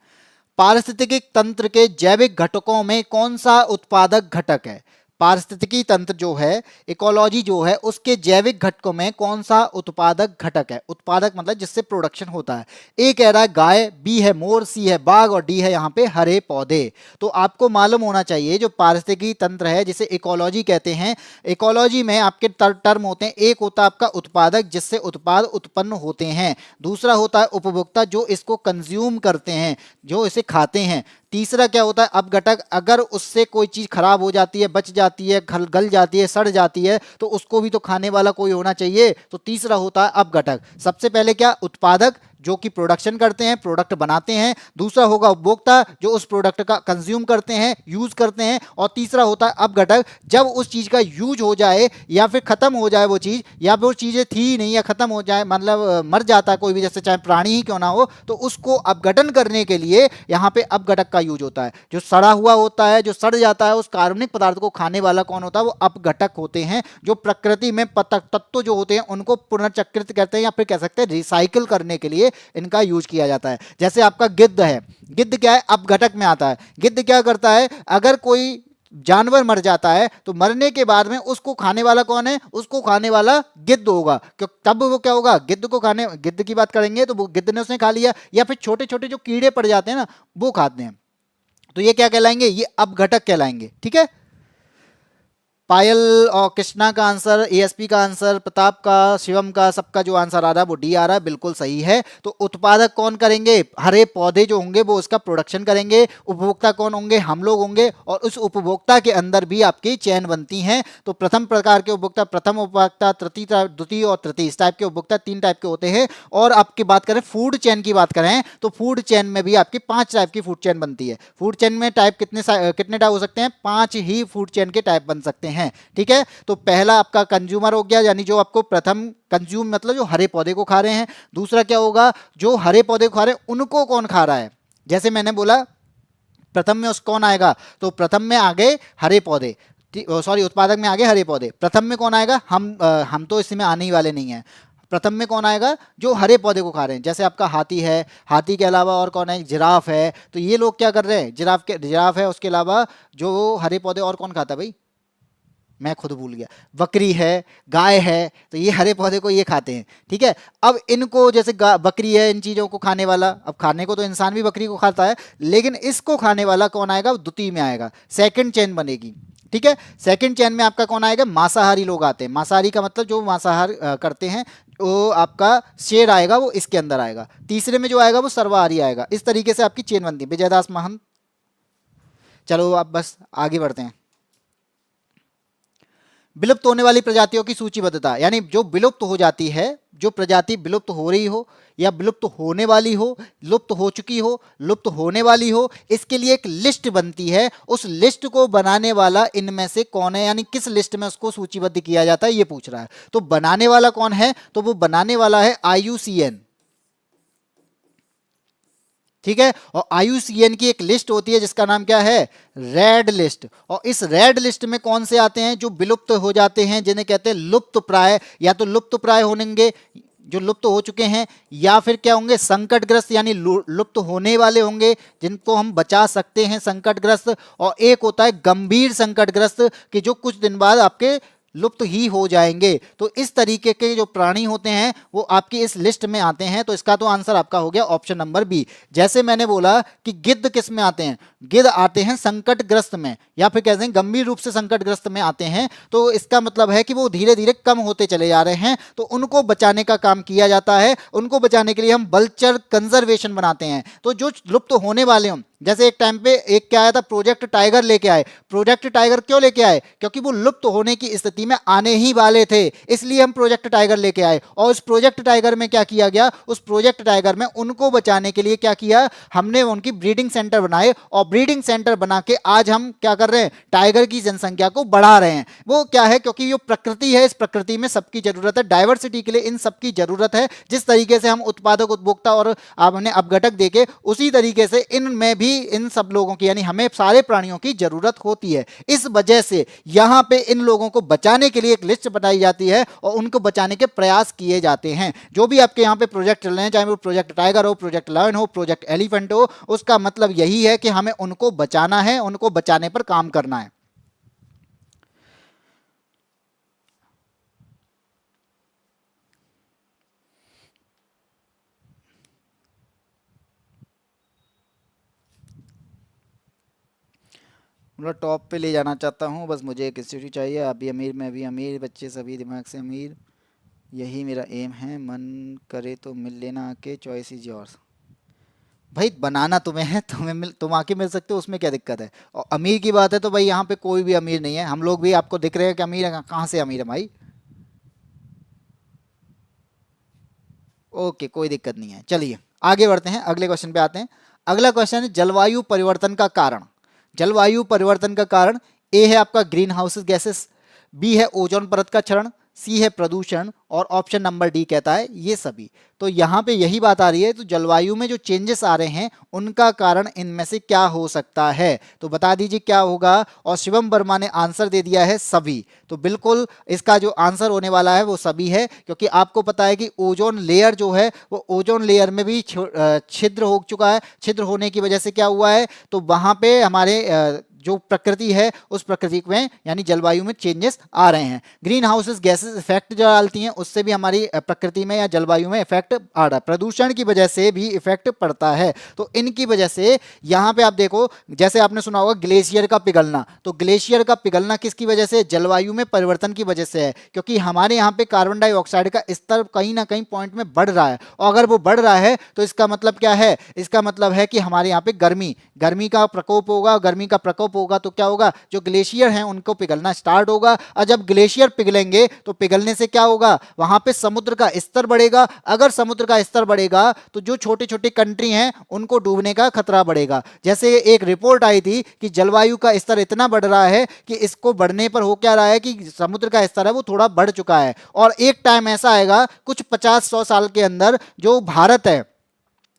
पारिस्थितिकी तंत्र के जैविक घटकों में कौन सा उत्पादक घटक है? पारिस्थितिकी तंत्र जो है, इकोलॉजी जो है, उसके जैविक घटकों में कौन सा उत्पादक घटक है? उत्पादक मतलब जिससे प्रोडक्शन होता है। ए कह रहा है गाय, बी है मोर, सी है बाघ और डी है यहाँ पे हरे पौधे। तो आपको मालूम होना चाहिए जो पारिस्थितिकी तंत्र है जिसे इकोलॉजी कहते हैं, इकोलॉजी में आपके टर्म होते हैं। एक होता है आपका उत्पादक जिससे उत्पाद उत्पन्न होते हैं, दूसरा होता है उपभोक्ता जो इसको कंज्यूम करते हैं, जो इसे खाते हैं, तीसरा क्या होता है अपघटक, अगर उससे कोई चीज खराब हो जाती है, बच जाती है, गल जाती है, सड़ जाती है तो उसको भी तो खाने वाला कोई होना चाहिए। तो तीसरा होता है अपघटक। सबसे पहले क्या? उत्पादक जो कि प्रोडक्शन करते हैं, प्रोडक्ट बनाते हैं। दूसरा होगा उपभोक्ता जो उस प्रोडक्ट का कंज्यूम करते हैं, यूज करते हैं। और तीसरा होता है अपघटक, जब उस चीज का यूज हो जाए या फिर खत्म हो जाए वो चीज, या फिर वो चीजें थी नहीं या खत्म हो जाए, मतलब मर जाता है कोई भी, जैसे चाहे प्राणी ही क्यों ना हो, तो उसको अपघटन करने के लिए यहाँ पे अपघटक का यूज होता है। जो सड़ा हुआ होता है, जो सड़ जाता है, उस कार्बनिक पदार्थ को खाने वाला कौन होता है? वो अपघटक होते हैं। जो प्रकृति में तत्व जो होते हैं उनको पुनर्चक्रित करते हैं या फिर कह सकते हैं रिसाइकिल करने के लिए इनका यूज किया जाता है। जैसे आपका गिद्ध है, गिद्ध क्या है? अपघटक में आता है। गिद्ध क्या करता है? अगर कोई जानवर मर जाता है तो मरने के बाद में उसको खाने वाला कौन है? उसको खाने वाला गिद्ध होगा। क्यों? तब वो क्या होगा? गिद्ध को खाने, गिद्ध की बात करेंगे तो वो गिद्ध ने उसने खा लिया, या फिर छोटे छोटे जो कीड़े पड़ जाते हैं ना वो खाते हैं। तो ये क्या कहलाएंगे? ये अपघटक कहलाएंगे। ठीक है, पायल और कृष्णा का आंसर, एएसपी का आंसर, प्रताप का, शिवम का, सबका जो आंसर आ रहा है वो डी आ रहा है, बिल्कुल सही है। तो उत्पादक कौन करेंगे? हरे पौधे जो होंगे वो उसका प्रोडक्शन करेंगे। उपभोक्ता कौन होंगे? हम लोग होंगे। और उस उपभोक्ता के अंदर भी आपकी चेन बनती है। तो प्रथम प्रकार के उपभोक्ता, प्रथम उपभोक्ता, तृतीय, द्वितीय और तृतीय, इस टाइप के उपभोक्ता 3 टाइप के होते हैं। और आपकी बात करें फूड चेन की बात करें तो फूड चेन में भी आपकी 5 टाइप की फूड चेन बनती है। फूड चेन में टाइप कितने टाइप हो सकते हैं? 5 ही फूड चेन के टाइप बन सकते हैं। ठीक है, तो पहला आपका कंज्यूमर हो गया, यानी जो आपको प्रथम कंज्यूम मतलब जो हरे पौधे को खा रहे हैं। दूसरा क्या होगा? जो हरे पौधे को खा रहे हैं उनको कौन खा रहा है? जैसे मैंने बोला प्रथम में उस कौन आएगा? तो प्रथम में आगे हरे पौधे, सॉरी उत्पादक में आगे हरे पौधे। प्रथम में कौन आएगा? हम तो इसमें आने ही वाले नहीं है। प्रथम में कौन आएगा? जो हरे पौधे को खा रहे हैं। जैसे आपका हाथी है, हाथी के अलावा और कौन है? जिराफ है। तो ये लोग क्या कर रहे हैं? जिराफ है, उसके अलावा जो हरे पौधे और कौन खाता है भाई? मैं खुद भूल गया। बकरी है, गाय है। तो ये हरे पौधे को ये खाते हैं। ठीक है, अब इनको जैसे बकरी है, इन चीजों को खाने वाला, अब खाने को तो इंसान भी बकरी को खाता है, लेकिन इसको खाने वाला कौन आएगा? द्वितीय में आएगा, सेकंड चेन बनेगी। ठीक है, सेकंड चेन में आपका कौन आएगा? मांसाहारी लोग आते हैं। मांसाहारी का मतलब जो मांसाहार करते हैं, वो आपका शेर आएगा, वो इसके अंदर आएगा। तीसरे में जो आएगा वो सर्वाहारी आएगा। इस तरीके से आपकी चेन बनती है। विजयदास महंत, चलो आप बस आगे बढ़ते हैं। विलुप्त होने वाली प्रजातियों की सूचीबद्धता, यानी जो विलुप्त हो जाती है, जो प्रजाति विलुप्त हो रही हो या विलुप्त होने वाली हो, लुप्त हो चुकी हो, लुप्त होने वाली हो, इसके लिए एक लिस्ट बनती है। उस लिस्ट को बनाने वाला इनमें से कौन है, यानी किस लिस्ट में उसको सूचीबद्ध किया जाता है, ये पूछ रहा है। तो बनाने वाला कौन है? तो वो बनाने वाला है IUCN। ठीक है, और IUCN की एक लिस्ट होती है जिसका नाम क्या है? Red list. और इस रेड लिस्ट में कौन से आते हैं? जो विलुप्त हो जाते हैं, जिन्हें कहते हैं लुप्त प्राय, या तो लुप्त प्राय होंगे जो लुप्त हो चुके हैं, या फिर क्या होंगे? संकटग्रस्त, यानी लुप्त होने वाले होंगे जिनको हम बचा सकते हैं, संकटग्रस्त। और एक होता है गंभीर संकटग्रस्त, कि जो कुछ दिन बाद आपके लुप्त ही हो जाएंगे। तो इस तरीके के जो प्राणी होते हैं वो आपकी इस लिस्ट में आते हैं। तो इसका तो आंसर आपका हो गया ऑप्शन नंबर बी। जैसे मैंने बोला कि गिद्ध किस में आते हैं? गिद्ध आते हैं संकटग्रस्त में, या फिर कहते हैं गंभीर रूप से संकटग्रस्त में आते हैं। तो इसका मतलब है कि वो धीरे धीरे कम होते चले जा रहे हैं, तो उनको बचाने का काम किया जाता है। उनको बचाने के लिए हम वल्चर कंजर्वेशन बनाते हैं। तो जो लुप्त होने वाले हों, जैसे एक टाइम पे एक क्या आया था? प्रोजेक्ट टाइगर लेके आए। प्रोजेक्ट टाइगर क्यों लेके आए? क्योंकि वो लुप्त होने की स्थिति में आने ही वाले थे, इसलिए हम प्रोजेक्ट टाइगर लेके आए। और उस प्रोजेक्ट टाइगर में क्या किया गया? उस प्रोजेक्ट टाइगर में उनको बचाने के लिए क्या किया? हमने उनकी ब्रीडिंग सेंटर बनाए, और ब्रीडिंग सेंटर बना के आज हम क्या कर रहे हैं? टाइगर की जनसंख्या को बढ़ा रहे हैं। वो क्या है? क्योंकि ये प्रकृति है, इस प्रकृति में सबकी जरूरत है, डाइवर्सिटी के लिए इन सबकी जरूरत है। जिस तरीके से हम उत्पादक, उपभोक्ता और हमने अपघटक देखे, उसी तरीके से इनमें भी इन सब लोगों की, यानी हमें सारे प्राणियों की जरूरत होती है। इस वजह से यहां पे इन लोगों को बचाने के लिए एक लिस्ट बनाई जाती है और उनको बचाने के प्रयास किए जाते हैं। जो भी आपके यहां पे प्रोजेक्ट चल रहे हैं, चाहे वो प्रोजेक्ट टाइगर हो, प्रोजेक्ट लायन हो, प्रोजेक्ट एलिफेंट हो, उसका मतलब यही है कि हमें उनको बचाना है, उनको बचाने पर काम करना है। मतलब टॉप पे ले जाना चाहता हूँ, बस मुझे एक इंस्टीट्यूट चाहिए। आप भी अमीर, मैं भी अमीर, बच्चे सभी दिमाग से अमीर, यही मेरा एम है। मन करे तो मिल लेना आके, चॉइस इज योर्स। भाई बनाना तुम्हें है, तुम आके मिल सकते हो, उसमें क्या दिक्कत है? और अमीर की बात है तो भाई यहाँ पे कोई भी अमीर नहीं है। हम लोग भी आपको दिख रहे हैं कि अमीर है, कहाँ से अमीर है भाई? ओके, कोई दिक्कत नहीं है। चलिए आगे बढ़ते हैं, अगले क्वेश्चन पे आते हैं। अगला क्वेश्चन है जलवायु परिवर्तन का कारण। जलवायु परिवर्तन का कारण, ए है आपका ग्रीन हाउस गैसेस, बी है ओजोन परत का क्षरण, सी है प्रदूषण, और ऑप्शन नंबर डी कहता है ये सभी। तो यहाँ पे यही बात आ रही है। तो जलवायु में जो चेंजेस आ रहे हैं उनका कारण इनमें से क्या हो सकता है? तो बता दीजिए क्या होगा। और शिवम वर्मा ने आंसर दे दिया है सभी। तो बिल्कुल इसका जो आंसर होने वाला है वो सभी है, क्योंकि आपको पता है कि ओजोन लेयर जो है वो ओजोन लेयर में भी छिद्र हो चुका है। छिद्र होने की वजह से क्या हुआ है? तो वहां पे हमारे जो प्रकृति है उस प्रकृति में यानी जलवायु में चेंजेस आ रहे हैं। ग्रीन हाउसेस गैसेस इफेक्ट जो डालती हैं उससे भी हमारी प्रकृति में या जलवायु में इफेक्ट आ रहा है। प्रदूषण की वजह से भी इफेक्ट पड़ता है। तो इनकी वजह से यहाँ पे आप देखो, जैसे आपने सुना होगा ग्लेशियर का पिघलना, तो ग्लेशियर का पिघलना किसकी वजह से? जलवायु में परिवर्तन की वजह से है, क्योंकि हमारे यहाँ पे कार्बन डाइऑक्साइड का स्तर कहीं ना कहीं पॉइंट में बढ़ रहा है, और अगर वो बढ़ रहा है तो इसका मतलब क्या है? इसका मतलब है कि हमारे यहाँ पे गर्मी का प्रकोप होगा। गर्मी का प्रकोप होगा तो क्या होगा? जो ग्लेशियर हैं उनको पिघलना स्टार्ट होगा, और जब ग्लेशियर पिघलेंगे तो पिघलने से क्या होगा? वहां पे समुद्र का स्तर बढ़ेगा। अगर समुद्र का स्तर बढ़ेगा तो जो छोटे छोटे कंट्री हैं उनको डूबने का खतरा बढ़ेगा। जैसे एक रिपोर्ट आई थी कि जलवायु का स्तर इतना बढ़ रहा है कि इसको बढ़ने पर हो क्या रहा है कि समुद्र का स्तर है वो थोड़ा बढ़ चुका है, और एक टाइम ऐसा आएगा कुछ 50-100 साल के अंदर जो भारत है,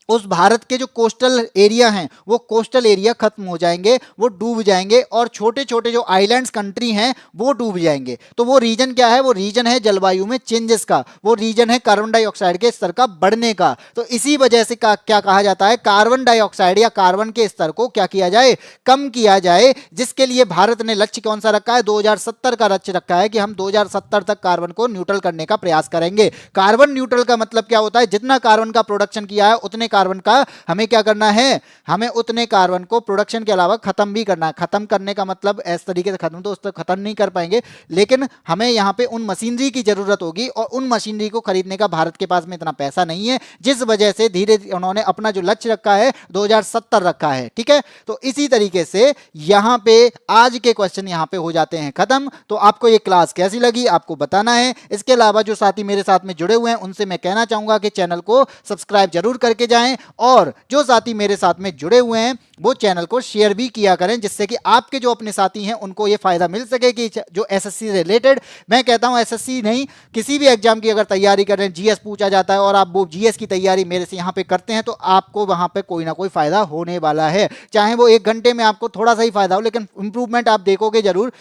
उस भारत के जो कोस्टल एरिया हैं वो कोस्टल एरिया खत्म हो जाएंगे, वो डूब जाएंगे, और छोटे छोटे जो आइलैंड्स कंट्री हैं वो डूब जाएंगे। तो वो रीजन क्या है? वो रीजन है जलवायु में चेंजेस का, वो रीजन है कार्बन डाइऑक्साइड के स्तर का बढ़ने का। तो इसी वजह से क्या कहा जाता है? कार्बन डाइऑक्साइड या कार्बन के स्तर को क्या किया जाए? कम किया जाए, जिसके लिए भारत ने लक्ष्य कौन सा रखा है? 2070 का लक्ष्य रखा है कि हम 2070 तक कार्बन को न्यूट्रल करने का प्रयास करेंगे। कार्बन न्यूट्रल का मतलब क्या होता है? जितना कार्बन का प्रोडक्शन किया है उतने कार्बन का हमें क्या करना है? हमें उतने कार्बन को प्रोडक्शन के अलावा खत्म भी करना है। खत्म करने का मतलब इस तरीके से खत्म तो उस तक खत्म नहीं कर पाएंगे, लेकिन हमें यहां पे उन मशीनरी की जरूरत होगी, और उन मशीनरी को खरीदने का भारत के पास में इतना पैसा नहीं है, जिस वजह से धीरे उन्होंने अपना जो लक्ष्य रखा है 2070 रखा है। ठीक है, तो इसी तरीके से यहां पे आज के क्वेश्चन यहां पे हो जाते हैं खत्म। तो आपको ये क्लास कैसी लगी आपको बताना है। इसके अलावा जो साथी मेरे साथ में जुड़े हुए हैं उनसे मैं कहना चाहूंगा कि चैनल को सब्सक्राइब जरूर करके जाएं, और जो साथी मेरे साथ में जुड़े हुए हैं वो चैनल को शेयर भी किया करें, जिससे कि आपके जो अपने साथी हैं उनको ये फायदा मिल सके कि जो एसएससी से रिलेटेड, मैं कहता हूं एसएससी नहीं किसी भी एग्जाम की अगर तैयारी कर रहे हैं, जीएस पूछा जाता है और आप वो जीएस की तैयारी मेरे से यहां पे करते हैं, तो आपको वहां पे कोई ना कोई फायदा होने वाला है। चाहे वो 1 घंटे में आपको थोड़ा सा ही फायदा हो, लेकिन इंप्रूवमेंट आप देखोगे जरूर।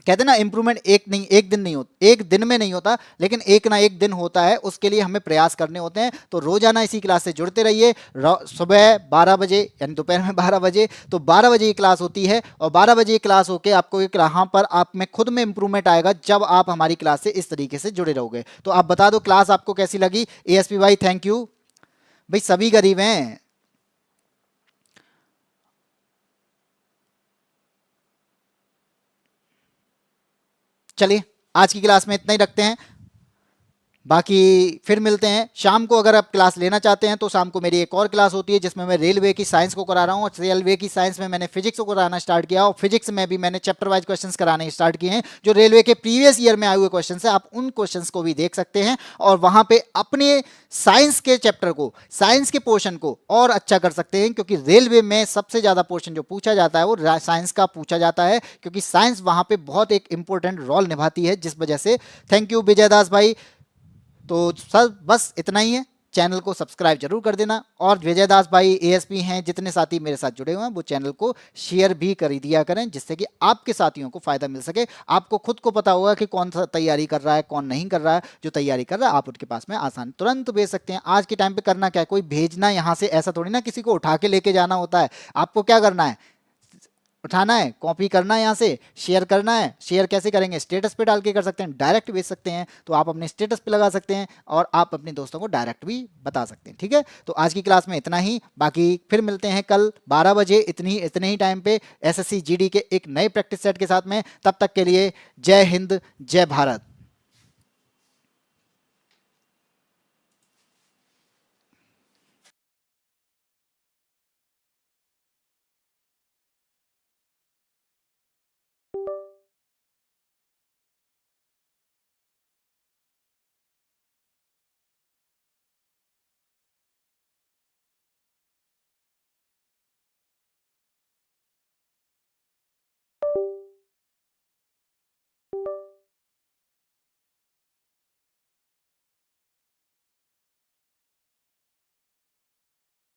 कहते हैं ना, इंप्रूवमेंट एक दिन नहीं होता, एक दिन में नहीं होता, लेकिन एक ना एक दिन होता है। उसके लिए हमें प्रयास करने होते हैं। तो रोजाना इसी क्लास से जुड़ते रहिए। सुबह 12 बजे यानी दोपहर में 12 बजे, तो 12 बजे ये क्लास होती है, और 12 बजे ये क्लास होके आपको एक यहाँ पर आप में खुद में इंप्रूवमेंट आएगा जब आप हमारी क्लास से इस तरीके से जुड़े रहोगे। तो आप बता दो क्लास आपको कैसी लगी। एएसपी भाई थैंक यू। भाई सभी गरीब हैं। चलिए आज की क्लास में इतना ही रखते हैं, बाकी फिर मिलते हैं शाम को। अगर आप क्लास लेना चाहते हैं तो शाम को मेरी एक और क्लास होती है जिसमें मैं रेलवे की साइंस को करा रहा हूँ, और रेलवे की साइंस में मैंने फिजिक्स को कराना स्टार्ट किया, और फिजिक्स में भी मैंने चैप्टर वाइज क्वेश्चंस कराने स्टार्ट किए हैं जो रेलवे के प्रीवियस ईयर में आए हुए क्वेश्चन है। आप उन क्वेश्चंस को भी देख सकते हैं, और वहां पे अपने साइंस के चैप्टर को, साइंस के पोर्शन को और अच्छा कर सकते हैं, क्योंकि रेलवे में सबसे ज्यादा पोर्शन जो पूछा जाता है वो साइंस का पूछा जाता है, क्योंकि साइंस वहां पे बहुत एक इंपॉर्टेंट रोल निभाती है, जिस वजह से। थैंक यू विजय दास भाई। तो सर बस इतना ही है। चैनल को सब्सक्राइब जरूर कर देना, और विजय दास भाई एएसपी हैं जितने साथी मेरे साथ जुड़े हुए हैं वो चैनल को शेयर भी कर दिया करें, जिससे कि आपके साथियों को फायदा मिल सके। आपको खुद को पता होगा कि कौन सा तैयारी कर रहा है कौन नहीं कर रहा है। जो तैयारी कर रहा है आप उनके पास में आसान तुरंत भेज सकते हैं। आज के टाइम पे करना क्या है, कोई भेजना यहाँ से ऐसा थोड़ी ना किसी को उठा के लेके जाना होता है। आपको क्या करना है, उठाना है, कॉपी करना है, यहाँ से शेयर करना है। शेयर कैसे करेंगे, स्टेटस पे डाल के कर सकते हैं, डायरेक्ट भेज सकते हैं, तो आप अपने स्टेटस पे लगा सकते हैं, और आप अपने दोस्तों को डायरेक्ट भी बता सकते हैं। ठीक है, तो आज की क्लास में इतना ही, बाकी फिर मिलते हैं कल 12 बजे इतने ही टाइम पे एसएससी जीडी के एक नए प्रैक्टिस सेट के साथ में। तब तक के लिए जय हिंद जय भारत।